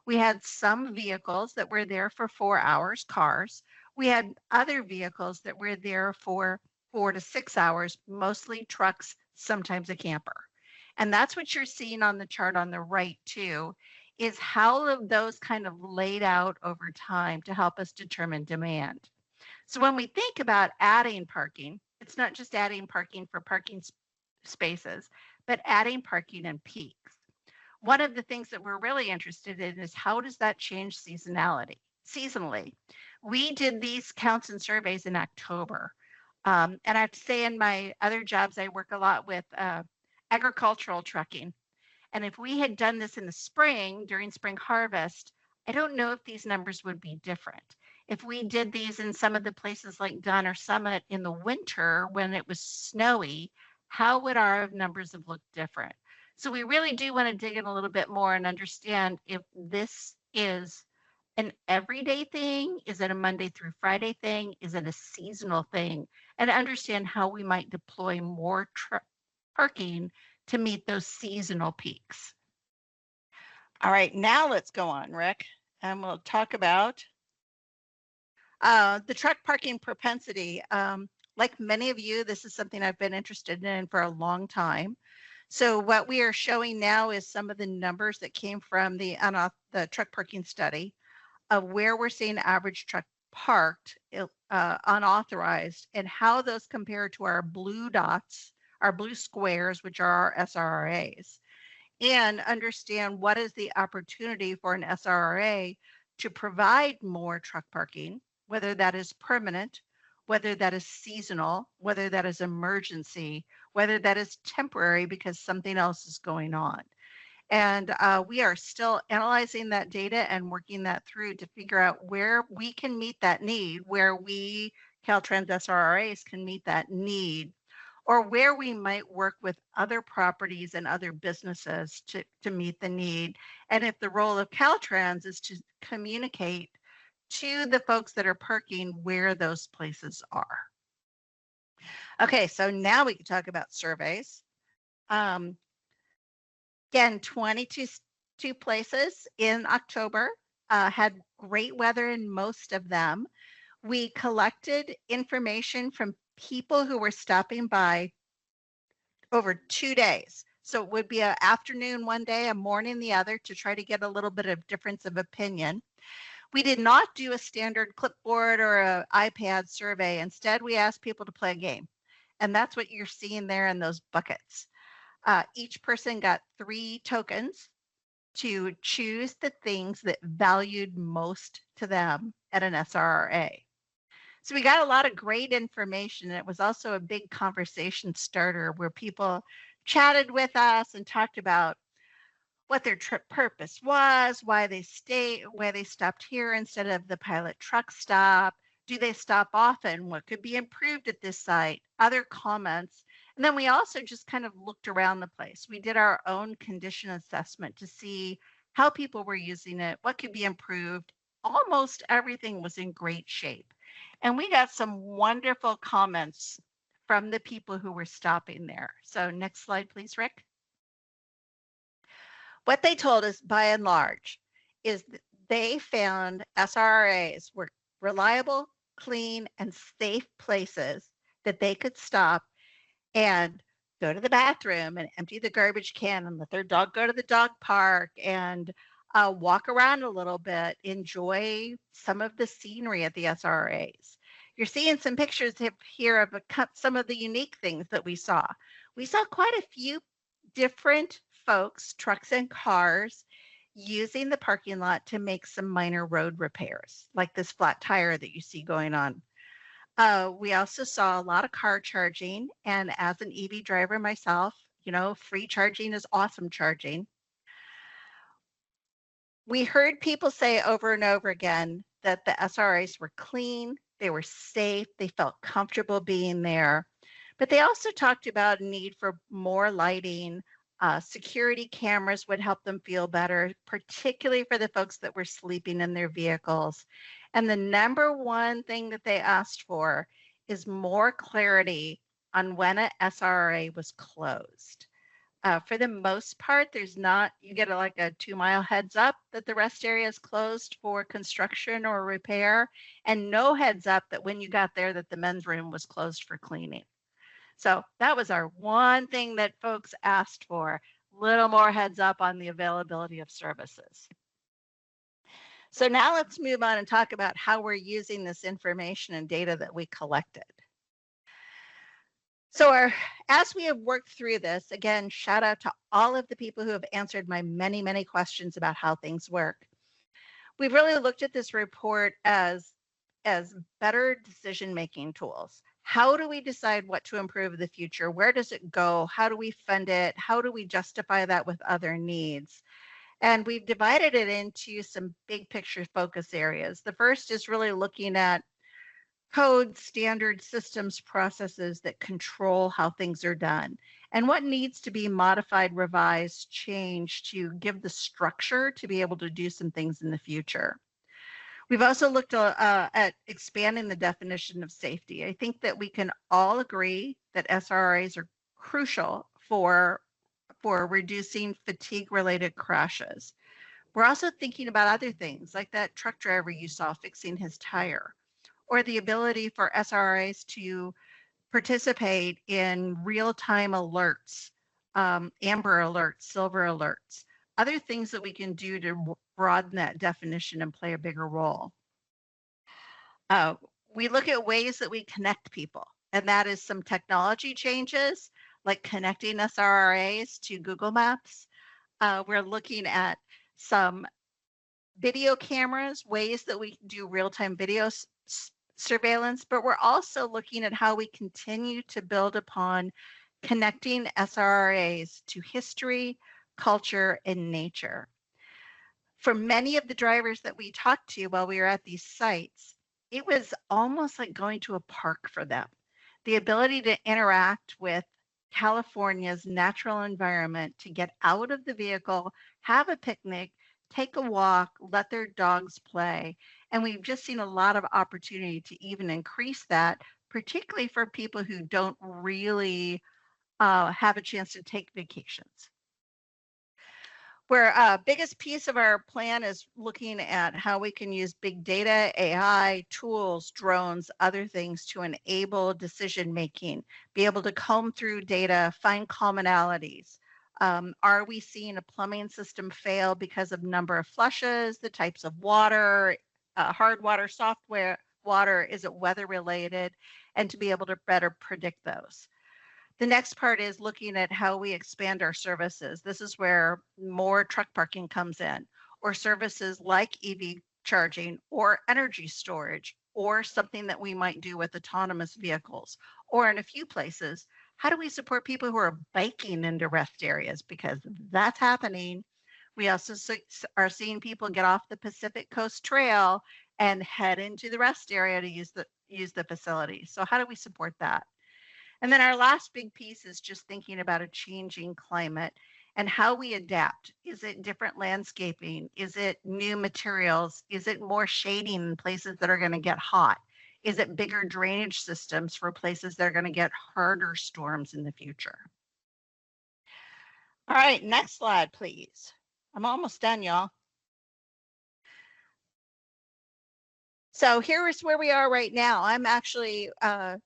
We had some vehicles that were there for 4 hours, cars. We had other vehicles that were there for 4 to 6 hours, mostly trucks, sometimes a camper. And that's what you're seeing on the chart on the right too, is how those kind of laid out over time to help us determine demand. So when we think about adding parking, it's not just adding parking for parking spaces, but adding parking in peaks. One of the things that we're really interested in is how does that change seasonally? We did these counts and surveys in October. And I have to say in my other jobs, I work a lot with agricultural trucking. And if we had done this in the spring during spring harvest, I don't know if these numbers would be different. If we did these in some of the places like Dunn or Summit in the winter when it was snowy, how would our numbers have looked different? So we really do want to dig in a little bit more and understand if this is an everyday thing, is it a Monday through Friday thing, is it a seasonal thing, and understand how we might deploy more parking to meet those seasonal peaks. All right, now let's go on, Rick, and we'll talk about the truck parking propensity. Like many of you, this is something I've been interested in for a long time. So what we are showing now is some of the numbers that came from the truck parking study of where we're seeing average truck parked unauthorized and how those compare to our blue dots, our blue squares, which are our SRRAs, and understand what is the opportunity for an SRRA to provide more truck parking, whether that is permanent, whether that is seasonal, whether that is emergency, whether that is temporary because something else is going on. And we are still analyzing that data and working that through to figure out where we can meet that need, where we, Caltrans SRRAs, can meet that need, or where we might work with other properties and other businesses to meet the need. And if the role of Caltrans is to communicate to the folks that are parking where those places are. Okay, so now we can talk about surveys. Again, 22 places in October, had great weather in most of them. We collected information from people who were stopping by over 2 days. So it would be an afternoon one day, a morning the other, to try to get a little bit of difference of opinion. We did not do a standard clipboard or an iPad survey. Instead, we asked people to play a game. And that's what you're seeing there in those buckets. Each person got 3 tokens to choose the things that valued most to them at an SRA. So we got a lot of great information. And it was also a big conversation starter where people chatted with us and talked about what their trip purpose was, why they stopped here instead of the pilot truck stop. Do they stop often? What could be improved at this site? Other comments. And then we also just kind of looked around the place. We did our own condition assessment to see how people were using it, what could be improved. Almost everything was in great shape. And we got some wonderful comments from the people who were stopping there. So next slide, please, Rick. What they told us by and large is that they found SRAs were reliable, clean, and safe places that they could stop and go to the bathroom and empty the garbage can and let their dog go to the dog park and walk around a little bit, enjoy some of the scenery at the SRAs. You're seeing some pictures here of some of the unique things that we saw. We saw quite a few different folks, trucks and cars, using the parking lot to make some minor road repairs, like this flat tire that you see going on. We also saw a lot of car charging, and as an EV driver myself, free charging is awesome charging. We heard people say over and over again that the SRAs were clean, they were safe, they felt comfortable being there, but they also talked about a need for more lighting. Security cameras would help them feel better, particularly for the folks that were sleeping in their vehicles. And the number one thing that they asked for is more clarity on when a SRA was closed. For the most part, you get like a 2-mile heads up that the rest area is closed for construction or repair, and no heads up that when you got there that the men's room was closed for cleaning. So that was our one thing that folks asked for, a little more heads up on the availability of services. So now let's move on and talk about how we're using this information and data that we collected. So as we have worked through this, again, shout out to all of the people who have answered my many, many questions about how things work. We've really looked at this report as better decision-making tools. How do we decide what to improve in the future? Where does it go? How do we fund it? How do we justify that with other needs? And we've divided it into some big picture focus areas. The first is really looking at code, standard systems, processes that control how things are done, and what needs to be modified, revised, changed to give the structure to be able to do some things in the future. We've also looked at expanding the definition of safety. I think that we can all agree that SRAs are crucial for reducing fatigue-related crashes. We're also thinking about other things, like that truck driver you saw fixing his tire, or the ability for SRAs to participate in real-time alerts, amber alerts, silver alerts, other things that we can do to broaden that definition and play a bigger role. We look at ways that we connect people, and that is some technology changes, like connecting SRAs to Google Maps. We're looking at some video cameras, ways that we can do real-time video surveillance, but we're also looking at how we continue to build upon connecting SRAs to history, culture, and nature. For many of the drivers that we talked to while we were at these sites, it was almost like going to a park for them. The ability to interact with California's natural environment, to get out of the vehicle, have a picnic, take a walk, let their dogs play. And we've just seen a lot of opportunity to even increase that, particularly for people who don't really have a chance to take vacations. Where biggest piece of our plan is looking at how we can use big data, AI, tools, drones, other things to enable decision making, be able to comb through data, find commonalities. Are we seeing a plumbing system fail because of number of flushes, the types of water, hard water, water, is it weather related, and to be able to better predict those. The next part is looking at how we expand our services. This is where more truck parking comes in, or services like EV charging or energy storage, or something that we might do with autonomous vehicles. Or in a few places, how do we support people who are biking into rest areas? Because that's happening. We also are seeing people get off the Pacific Coast Trail and head into the rest area to use the facility. So how do we support that? And then our last big piece is just thinking about a changing climate and how we adapt. Is it different landscaping? Is it new materials? Is it more shading in places that are going to get hot? Is it bigger drainage systems for places that are going to get harder storms in the future? All right, next slide, please. I'm almost done, y'all. So here is where we are right now. I'm actually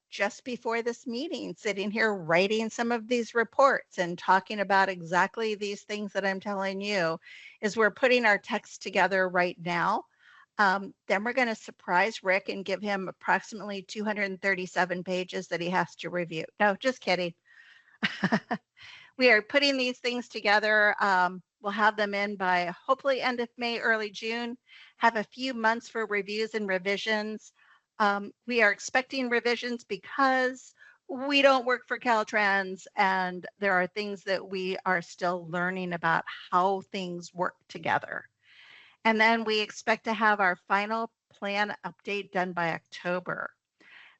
just before this meeting sitting here writing some of these reports and talking about exactly these things that I'm telling you. Is we're putting our text together right now. Then we're going to surprise Rick and give him approximately 237 pages that he has to review. No, just kidding. We are putting these things together. We'll have them in by hopefully end of May, early June, have a few months for reviews and revisions. We are expecting revisions because we don't work for Caltrans and there are things that we are still learning about how things work together. And then we expect to have our final plan update done by October.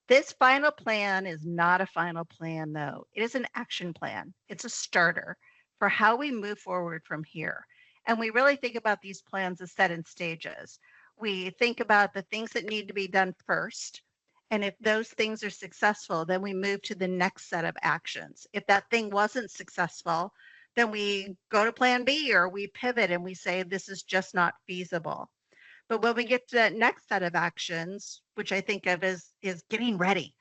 This final plan is not a final plan, though. It is an action plan. It's a starter for how we move forward from here. And we really think about these plans as set in stages. We think about the things that need to be done first. And if those things are successful, then we move to the next set of actions. If that thing wasn't successful, then we go to plan B or we pivot and we say, this is just not feasible. But when we get to that next set of actions, which I think of as is getting ready,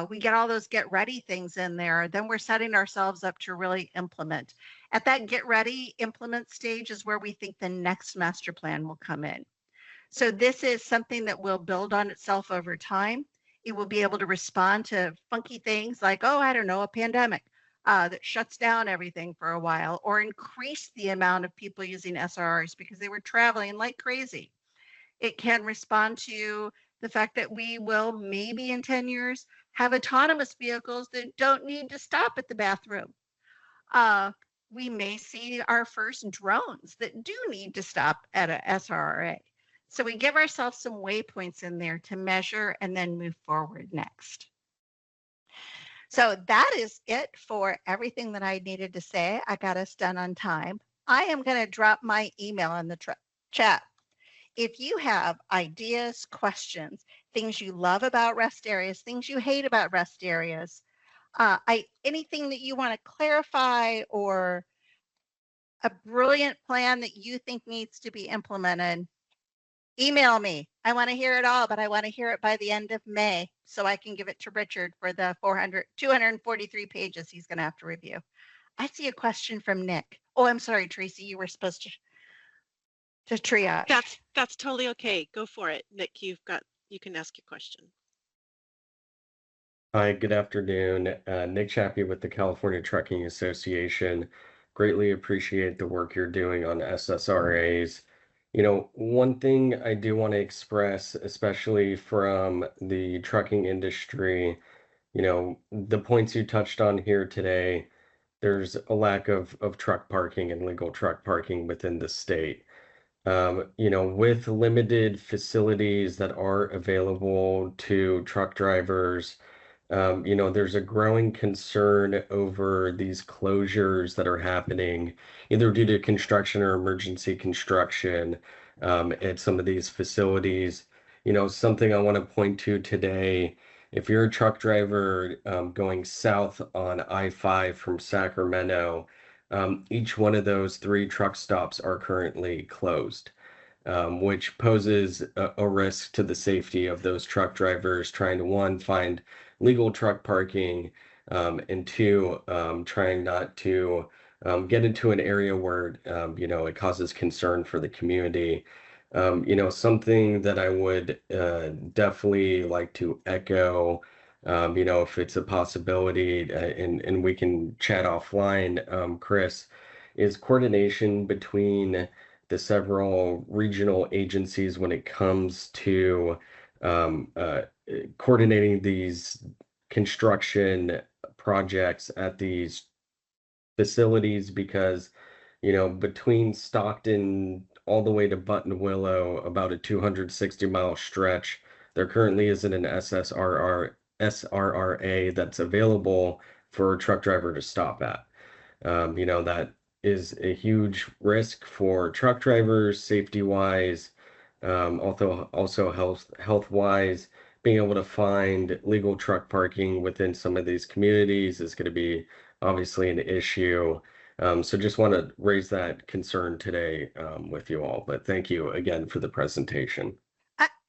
we get all those get ready things in there, then we're setting ourselves up to really implement. At that get ready, implement stage is where we think the next master plan will come in. So this is something that will build on itself over time. It will be able to respond to funky things like, oh, I don't know, a pandemic that shuts down everything for a while, or increase the amount of people using SRRs because they were traveling like crazy. It can respond to the fact that we will maybe in 10 years have autonomous vehicles that don't need to stop at the bathroom. We may see our first drones that do need to stop at a SRRA. So we give ourselves some waypoints in there to measure and then move forward next. So that is it for everything that I needed to say. I got us done on time. I am going to drop my email in the chat. If you have ideas, questions, things you love about rest areas, things you hate about rest areas, anything that you want to clarify or a brilliant plan that you think needs to be implemented, email me. I want to hear it all, but I want to hear it by the end of May so I can give it to Richard for the 243 pages he's going to have to review. I see a question from Nick. Oh, I'm sorry, Tracy, you were supposed to triage. That's totally okay. Go for it, Nick. You can ask your question. Hi, good afternoon. Nick Chappie with the California Trucking Association. Greatly appreciate the work you're doing on SSRAs. You know, one thing I do want to express, especially from the trucking industry, you know, the points you touched on here today, there's a lack of truck parking and legal truck parking within the state. You know, with limited facilities that are available to truck drivers, you know, there's a growing concern over these closures that are happening, either due to construction or emergency construction, at some of these facilities. You know, something I want to point to today If you're a truck driver going south on I-5 from Sacramento, each one of those 3 truck stops are currently closed, which poses a risk to the safety of those truck drivers trying to, one, find legal truck parking, and two, trying not to get into an area where, it causes concern for the community. Something that I would definitely like to echo, if it's a possibility, and we can chat offline, Chris, is coordination between the several regional agencies when it comes to um, uh, coordinating these construction projects at these facilities, because between Stockton all the way to Buttonwillow, about a 260-mile stretch, there currently isn't an SRRA that's available for a truck driver to stop at. That is a huge risk for truck drivers, safety wise, also health wise. Being able to find legal truck parking within some of these communities is going to be obviously an issue. So just want to raise that concern today with you all. But thank you again for the presentation.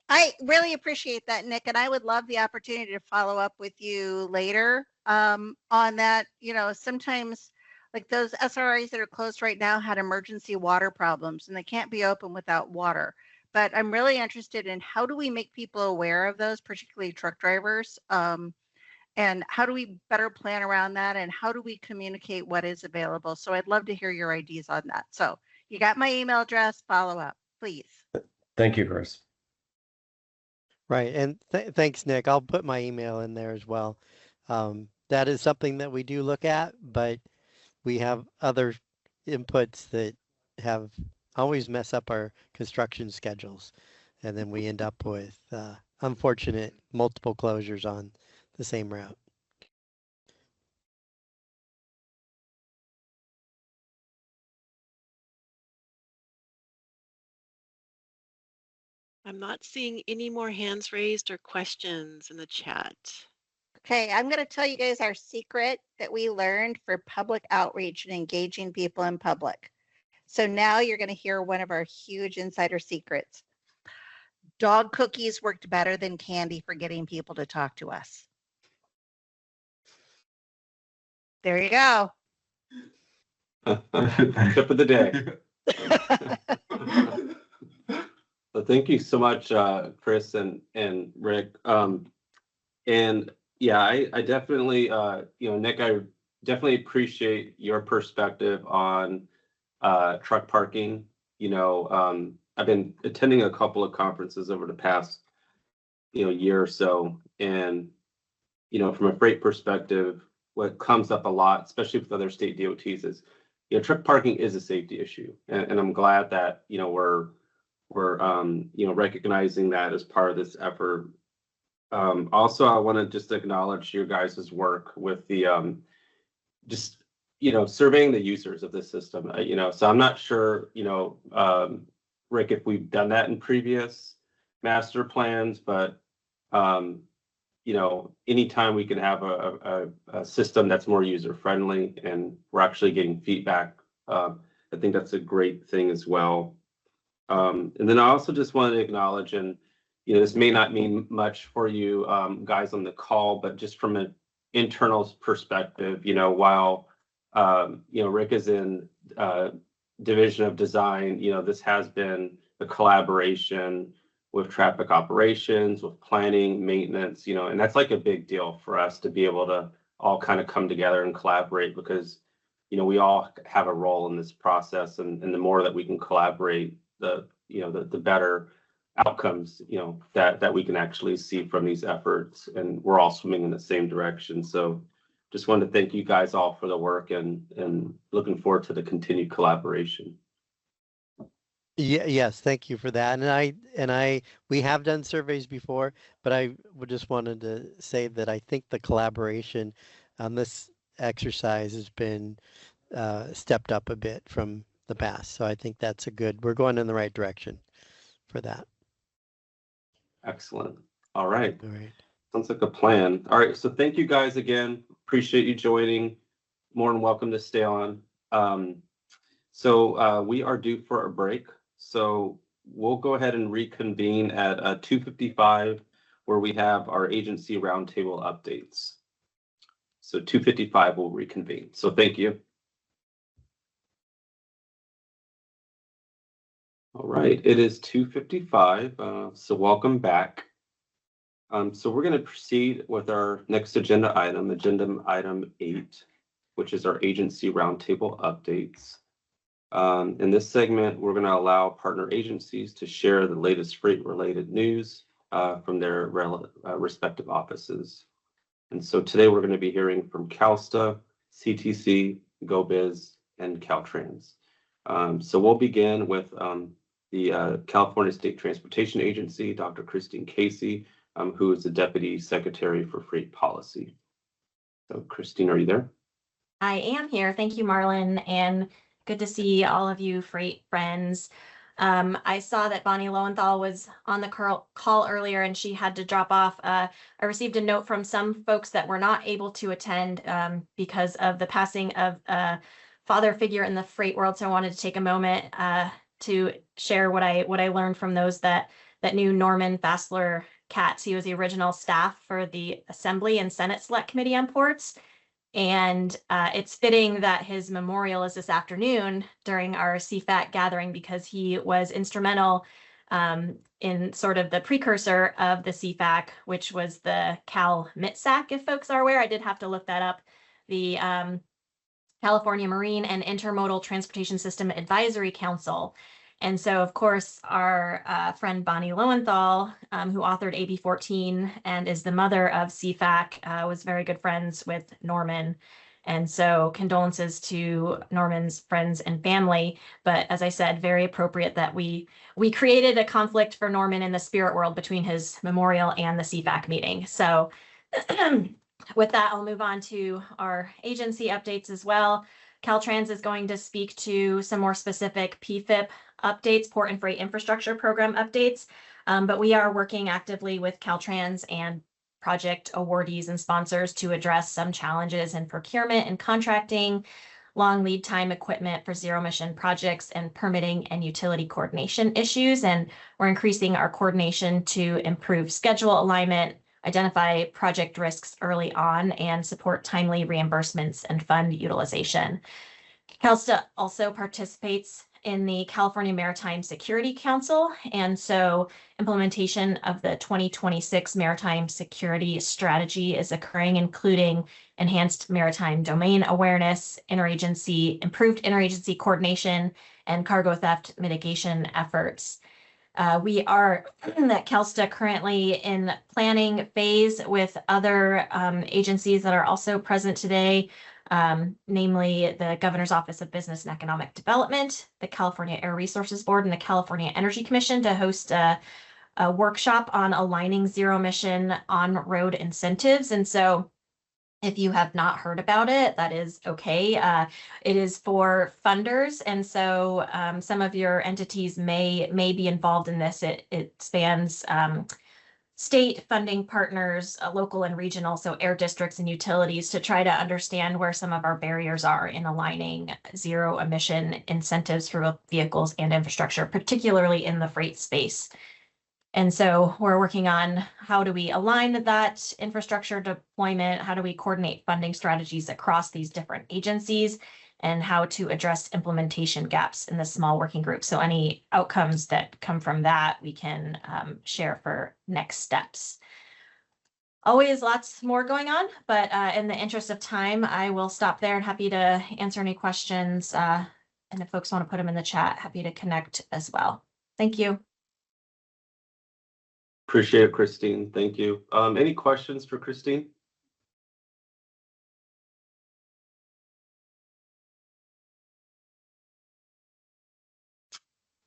I really appreciate that, Nick, and I would love the opportunity to follow up with you later on that. Sometimes like those SRIs that are closed right now had emergency water problems, and they can't be open without water. But I'm really interested in how do we make people aware of those, particularly truck drivers, and how do we better plan around that, and how do we communicate what is available? So I'd love to hear your ideas on that. So you got my email address, follow up, please. Thank you, Chris. Right, and thanks, Nick. I'll put my email in there as well. That is something that we do look at, but we have other inputs that have always mess up our construction schedules, and then we end up with unfortunate multiple closures on the same route. I'm not seeing any more hands raised or questions in the chat. Okay, I'm going to tell you guys our secret that we learned for public outreach and engaging people in public. So now you're going to hear one of our huge insider secrets. Dog cookies worked better than candy for getting people to talk to us. There you go. Tip of the day. Well, thank you so much, Chris and Rick. And yeah, I definitely, Nick, I definitely appreciate your perspective on truck parking. I've been attending a couple of conferences over the past, year or so, and from a freight perspective, what comes up a lot, especially with other state DOTs, is truck parking is a safety issue, and I'm glad that we're recognizing that as part of this effort. Also, I want to just acknowledge your guys' work with the just surveying the users of this system. So I'm not sure Rick, if we've done that in previous master plans, but anytime we can have a system that's more user friendly and we're actually getting feedback, I think that's a great thing as well. And then I also just wanted to acknowledge, and this may not mean much for you guys on the call, but just from an internal perspective, while Rick is in division of design, this has been a collaboration with traffic operations, with planning, maintenance, and that's like a big deal for us to be able to all kind of come together and collaborate, because we all have a role in this process, and the more that we can collaborate, the better outcomes that we can actually see from these efforts, and we're all swimming in the same direction. So just wanted to thank you guys all for the work, and looking forward to the continued collaboration. Yeah, yes, thank you for that. And we have done surveys before, but I just wanted to say that I think the collaboration on this exercise has been stepped up a bit from the past. So I think that's we're going in the right direction for that. Excellent. All right. All right. Sounds like a plan. All right, so thank you guys again. Appreciate you joining. More than welcome to stay on. We are due for a break. So we'll go ahead and reconvene at 2:55, where we have our agency roundtable updates. So 2:55 we'll reconvene. So thank you. All right, it is 2:55. So welcome back. So we're going to proceed with our next agenda item 8, which is our agency roundtable updates. In this segment, we're going to allow partner agencies to share the latest freight-related news from their respective offices. And so today we're going to be hearing from CalSTA, CTC, GoBiz, and Caltrans. So we'll begin with the California State Transportation Agency, Dr. Christine Casey, who is the Deputy Secretary for Freight Policy. So Christine, are you there? I am here. Thank you, Marlon, and good to see all of you freight friends. I saw that Bonnie Lowenthal was on the call earlier and she had to drop off. I received a note from some folks that were not able to attend because of the passing of a father figure in the freight world. So I wanted to take a moment to share what I learned from those that knew Norman Fassler Katz. He was the original staff for the Assembly and Senate Select Committee on Ports. And it's fitting that his memorial is this afternoon during our CFAC gathering because he was instrumental in sort of the precursor of the CFAC, which was the Cal MITSAC, if folks are aware. I did have to look that up. The California Marine and Intermodal Transportation System Advisory Council. And so, of course, our friend Bonnie Lowenthal, who authored AB 14 and is the mother of CFAC, was very good friends with Norman. And so condolences to Norman's friends and family. But as I said, very appropriate that we created a conflict for Norman in the spirit world between his memorial and the CFAC meeting. So with that, I'll move on to our agency updates as well. Caltrans is going to speak to some more specific PFIP updates, Port and Freight Infrastructure Program updates, but we are working actively with Caltrans and project awardees and sponsors to address some challenges in procurement and contracting, long lead time equipment for zero emission projects, and permitting and utility coordination issues. And we're increasing our coordination to improve schedule alignment, identify project risks early on, and support timely reimbursements and fund utilization. CalSTA also participates in the California Maritime Security Council, and so implementation of the 2026 Maritime Security Strategy is occurring, including enhanced maritime domain awareness, improved interagency coordination, and cargo theft mitigation efforts. We are at CalSTA currently in planning phase with other agencies that are also present today, namely the Governor's Office of Business and Economic Development, the California Air Resources Board, and the California Energy Commission to host a workshop on aligning zero emission on-road incentives. And so if you have not heard about it, that is okay. It is for funders, and so some of your entities may be involved in this. It spans state funding partners, local and regional, so air districts and utilities, to try to understand where some of our barriers are in aligning zero emission incentives for vehicles and infrastructure, particularly in the freight space. And so we're working on how do we align that infrastructure deployment, how do we coordinate funding strategies across these different agencies, and how to address implementation gaps in the small working group. So any outcomes that come from that, we can share for next steps. Always lots more going on, but in the interest of time, I will stop there and happy to answer any questions. And if folks want to put them in the chat, happy to connect as well. Thank you. Appreciate it, Christine. Thank you. Any questions for Christine?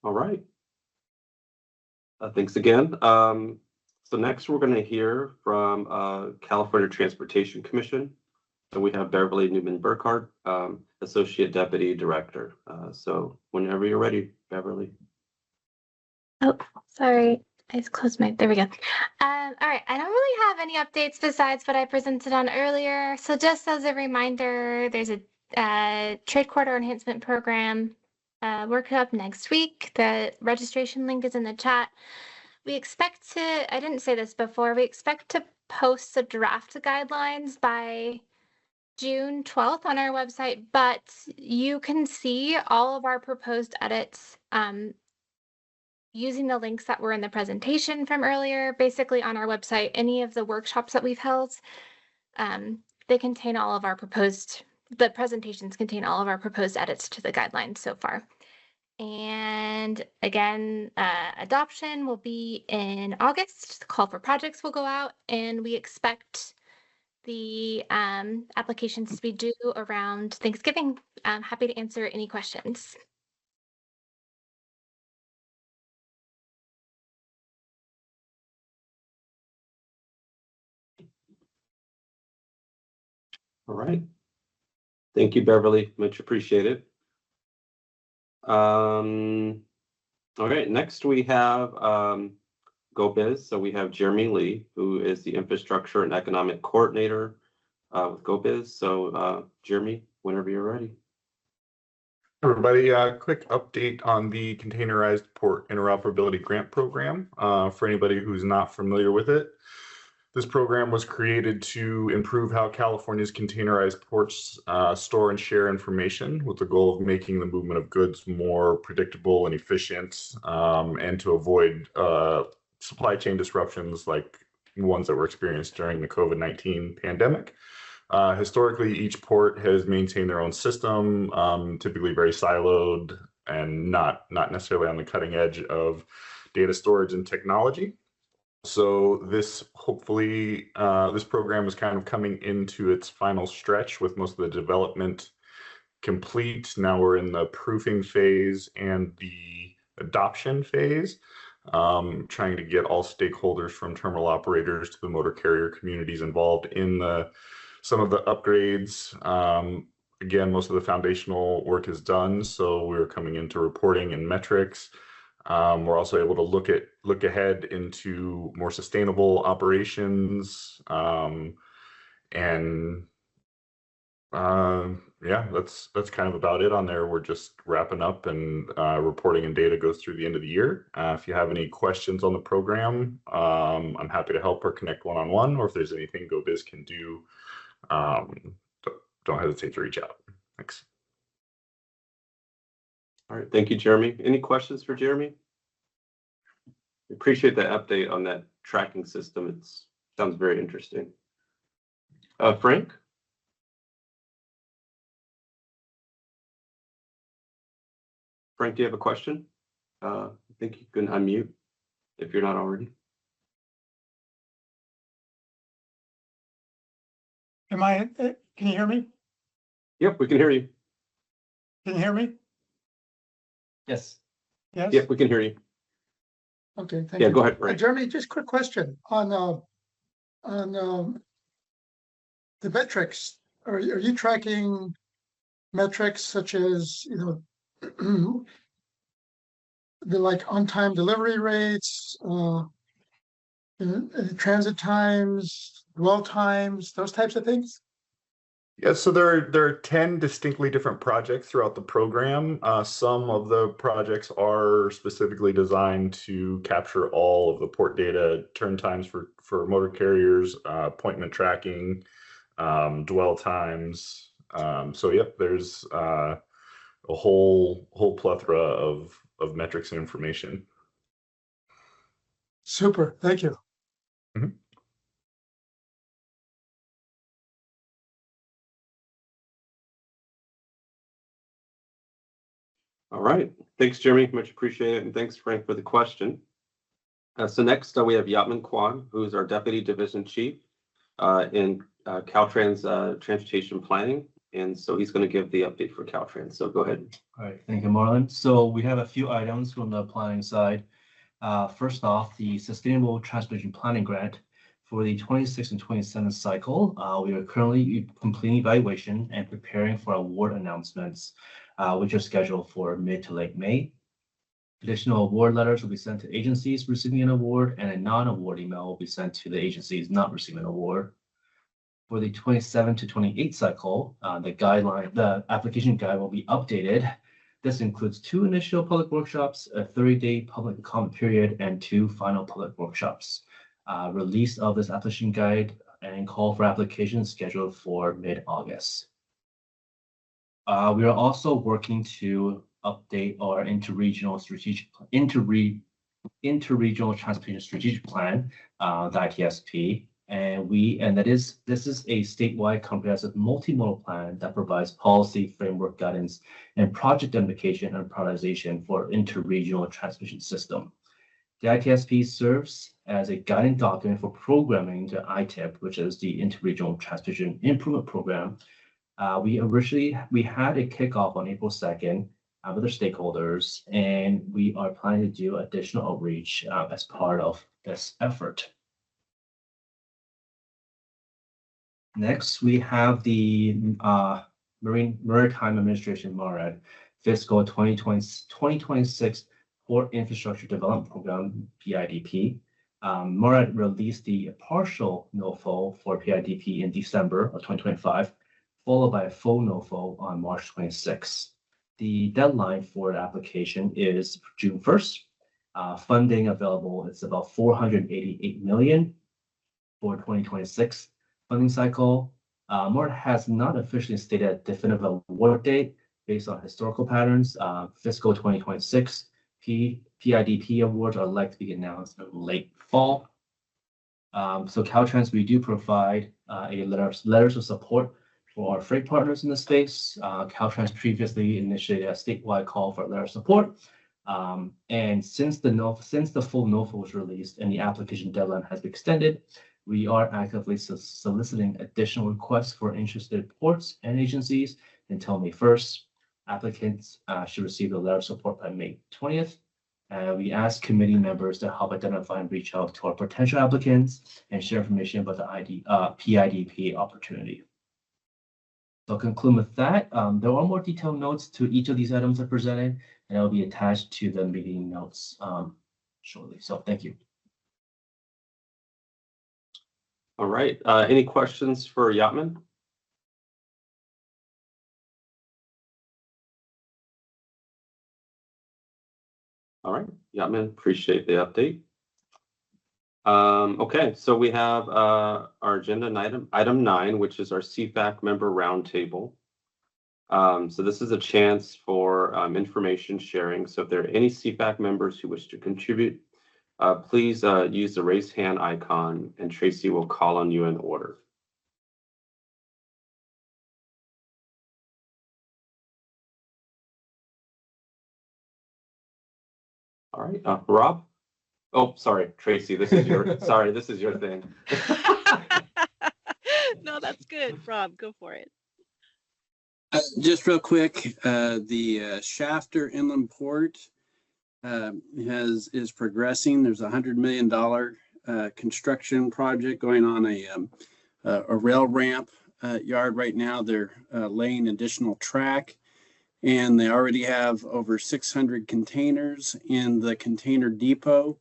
All right. Thanks again. So next we're going to hear from California Transportation Commission. So we have Beverly Newman-Burkhardt, Associate Deputy Director. So whenever you're ready, Beverly. Oh, sorry. I just closed my, there we go. All right, I don't really have any updates besides what I presented on earlier. So just as a reminder, there's a trade corridor enhancement program working up next week. The registration link is in the chat. We expect to, I didn't say this before, we expect to post the draft guidelines by June 12th on our website, but you can see all of our proposed edits using the links that were in the presentation from earlier. Basically on our website, any of the workshops that we've held, they contain all of our proposed, the presentations contain all of our proposed edits to the guidelines so far. And again, adoption will be in August. The call for projects will go out, and we expect the applications to be due around Thanksgiving. I'm happy to answer any questions. All right. Thank you, Beverly. Much appreciated. All right, next we have GoBiz. So we have Jeremy Lee, who is the Infrastructure and Economic Coordinator with GoBiz. So Jeremy, whenever you're ready. Everybody, quick update on the Containerized Port Interoperability Grant Program. For anybody who's not familiar with it, this program was created to improve how California's containerized ports store and share information with the goal of making the movement of goods more predictable and efficient, and to avoid supply chain disruptions like ones that were experienced during the COVID-19 pandemic. Historically, each port has maintained their own system, typically very siloed and not necessarily on the cutting edge of data storage and technology. So this hopefully, this program is kind of coming into its final stretch with most of the development complete. Now we're in the proofing phase and the adoption phase, trying to get all stakeholders from terminal operators to the motor carrier communities involved in some of the upgrades. Again, most of the foundational work is done, so we're coming into reporting and metrics. We're also able to look ahead into more sustainable operations, and yeah, that's kind of about it on there. We're just wrapping up, and reporting and data goes through the end of the year. If you have any questions on the program, I'm happy to help or connect one-on-one, or if there's anything GoBiz can do, don't hesitate to reach out. Thanks. All right, thank you, Jeremy. Any questions for Jeremy? Appreciate the update on that tracking system. It sounds very interesting. Frank? Frank, do you have a question? I think you can unmute if you're not already. Can you hear me? Yep, we can hear you. Can you hear me? Yes. Yes? Yep, we can hear you. Okay, thank you. Yeah, go ahead, Frank. Jeremy, just quick question on the metrics. Are you tracking metrics such as, the like on-time delivery rates, transit times, dwell times, those types of things? Yeah, so there are 10 distinctly different projects throughout the program. Some of the projects are specifically designed to capture all of the port data, turn times for motor carriers, appointment tracking, dwell times. So yep, there's a whole plethora of metrics and information. Super, thank you. Mm-hmm. All right. Thanks, Jeremy. Much appreciated. And thanks, Frank, for the question. So next we have Yatman Kwan, who is our Deputy Division Chief in Caltrans Transportation Planning. And so he's going to give the update for Caltrans. So go ahead. All right. Thank you, Marlon. So we have a few items from the planning side. First off, the Sustainable Transportation Planning Grant for the 26 and 27 cycle. We are currently completing evaluation and preparing for award announcements, which are scheduled for mid to late May. Additional award letters will be sent to agencies receiving an award, and a non-award email will be sent to the agencies not receiving an award. For the 27 to 28 cycle, the application guide will be updated. This includes 2 initial public workshops, a 30-day public comment period, and 2 final public workshops. Release of this application guide and call for applications scheduled for mid-August. We are also working to update our interregional transportation strategic plan, the ITSP, this is a statewide comprehensive multimodal plan that provides policy, framework guidance, and project identification and prioritization for interregional transportation system. The ITSP serves as a guiding document for programming the ITIP, which is the Interregional Transportation Improvement Program. We had a kickoff on April 2nd with our stakeholders, and we are planning to do additional outreach as part of this effort. Next, we have the Maritime Administration, MARAD, fiscal 2026 Port Infrastructure Development Program, PIDP. MARAD released the partial NOFO for PIDP in December of 2025, followed by a full NOFO on March 26. The deadline for the application is June 1st. Funding available is about $488 million for 2026 funding cycle. MARAD has not officially stated a definitive award date based on historical patterns. Fiscal 2026 PIDP awards are likely to be announced in late fall. So Caltrans, we do provide letters of support for our freight partners in the space. Caltrans previously initiated a statewide call for letter of support. And since the full NOFO was released and the application deadline has been extended, we are actively soliciting additional requests for interested ports and agencies until May 1st. Applicants should receive the letter of support by May 20th. We ask committee members to help identify and reach out to our potential applicants and share information about the PIDP opportunity. So I'll conclude with that. There are more detailed notes to each of these items I presented, and I'll be attached to the meeting notes shortly. So thank you. All right. Any questions for Yatman? All right, Yatman, appreciate the update. Okay, so we have our agenda item 9, which is our CFAC member roundtable. So this is a chance for information sharing. So if there are any CFAC members who wish to contribute, please use the raise hand icon and Tracy will call on you in order. All right, Rob? Oh, sorry, Tracy, this is your, sorry, this is your thing. No, that's good. Rob, go for it. Just real quick, the Shafter Inland Port is progressing. There's a $100 million construction project going on a rail ramp yard right now. They're laying additional track, and they already have over 600 containers in the container depot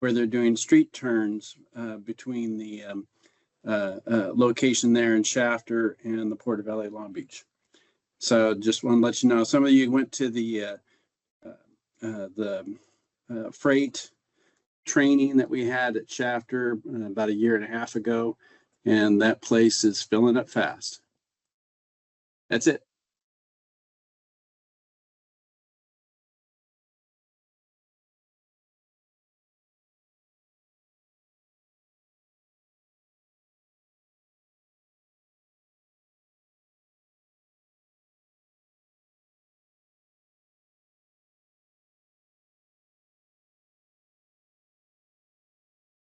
where they're doing street turns between the location there in Shafter and the Port of LA Long Beach. So just want to let you know, some of you went to the freight training that we had at Shafter about 1.5 years ago, and that place is filling up fast. That's it.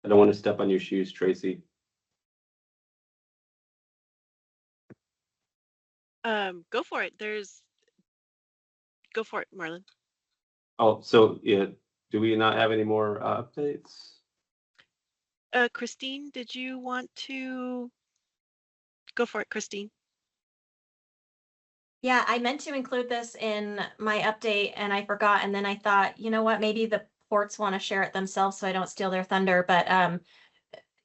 I don't want to step on your shoes, Tracy. Go for it. Go for it, Marlon. Oh, so yeah, do we not have any more updates? Christine, did you want to go for it, Christine? Yeah, I meant to include this in my update and I forgot. And then I thought, you know what, maybe the ports want to share it themselves so I don't steal their thunder. But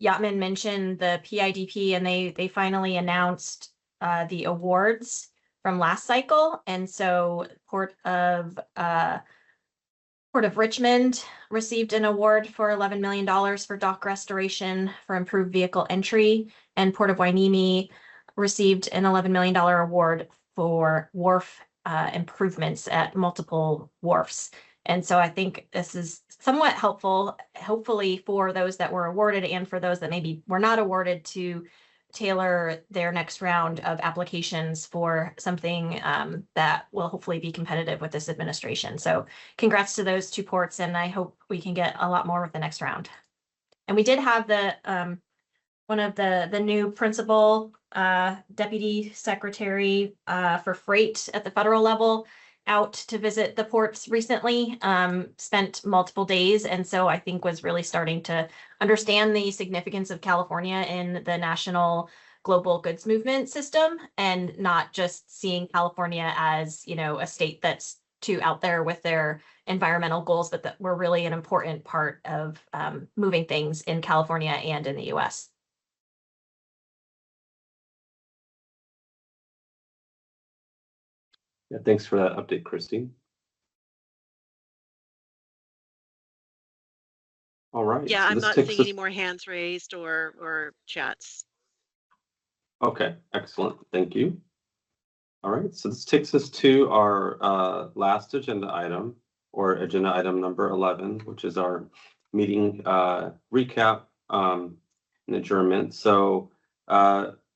Yatman mentioned the PIDP and they finally announced the awards from last cycle. And so Port of Richmond received an award for $11 million for dock restoration for improved vehicle entry, and Port of Hueneme received an $11 million award for wharf improvements at multiple wharfs. And so I think this is somewhat helpful, hopefully, for those that were awarded and for those that maybe were not awarded to tailor their next round of applications for something that will hopefully be competitive with this administration. So congrats to those two ports, and I hope we can get a lot more with the next round. And we did have the one of the new principal deputy secretary for freight at the federal level out to visit the ports recently, spent multiple days, and so I think was really starting to understand the significance of California in the national global goods movement system, and not just seeing California as, you know, a state that's too out there with their environmental goals, but that we're really an important part of moving things in California and in the US. Yeah, thanks for that update, Christine. All right. Yeah, so I'm this not takes seeing us. any more hands raised or chats. Okay, excellent. Thank you. All right, so this takes us to our last agenda item, or agenda item number 11, which is our meeting recap and adjournment. So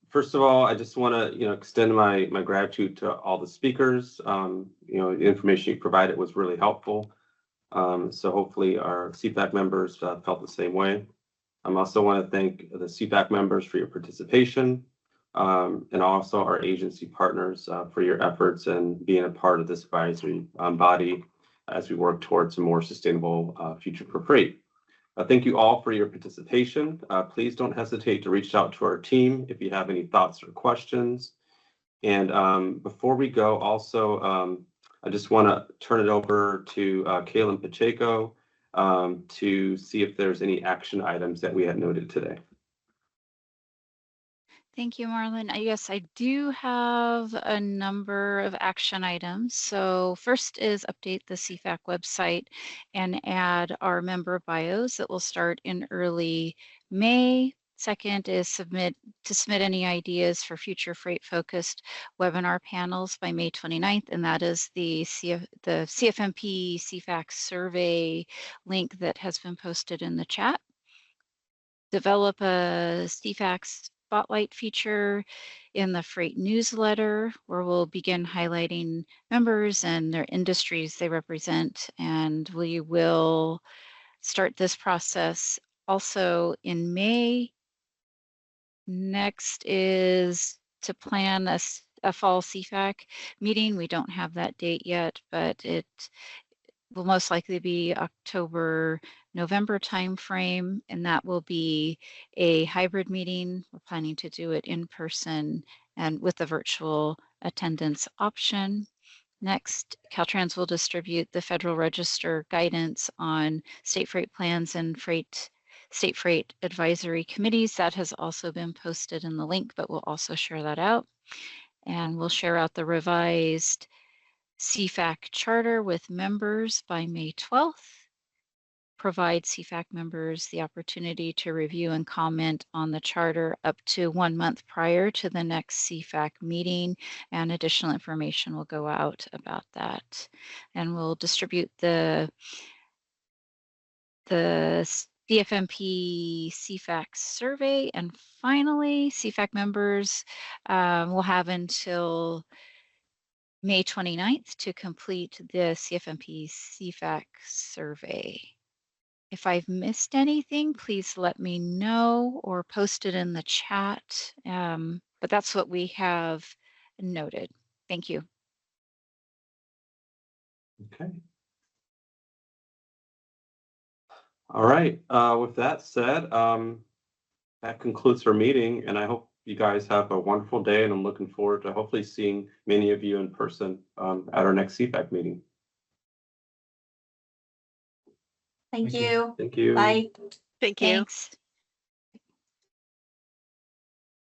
first of all, I just want to extend my gratitude to all the speakers. The information you provided was really helpful. So hopefully our CFAC members felt the same way. I also want to thank the CFAC members for your participation, and also our agency partners for your efforts and being a part of this advisory body as we work towards a more sustainable future for freight. Thank you all for your participation. Please don't hesitate to reach out to our team if you have any thoughts or questions. And before we go, also, I just want to turn it over to Kaylin Pacheco to see if there's any action items that we had noted today. Thank you, Marlon. Yes, I do have a number of action items. So first is update the CFAC website and add our member bios that will start in early May. Second is submit any ideas for future freight-focused webinar panels by May 29th, and that is the CFMP CFAC survey link that has been posted in the chat. Develop a CFAC spotlight feature in the freight newsletter, where we'll begin highlighting members and their industries they represent, and we will start this process also in May. Next is to plan a fall CFAC meeting. We don't have that date yet, but it will most likely be October, November timeframe, and that will be a hybrid meeting. We're planning to do it in person and with a virtual attendance option. Next, Caltrans will distribute the Federal Register guidance on state freight plans and state freight advisory committees. That has also been posted in the link, but we'll also share that out. And we'll share out the revised CFAC charter with members by May 12th. Provide CFAC members the opportunity to review and comment on the charter up to 1 month prior to the next CFAC meeting, and additional information will go out about that. And we'll distribute the CFMP CFAC survey. And finally, CFAC members will have until May 29th to complete the CFMP CFAC survey. If I've missed anything, please let me know or post it in the chat. But that's what we have noted. Thank you. Okay. All right. With that said, that concludes our meeting, and I hope you guys have a wonderful day, and I'm looking forward to hopefully seeing many of you in person at our next CFAC meeting. Thank you. Thank you. Bye. Thank you. Thanks.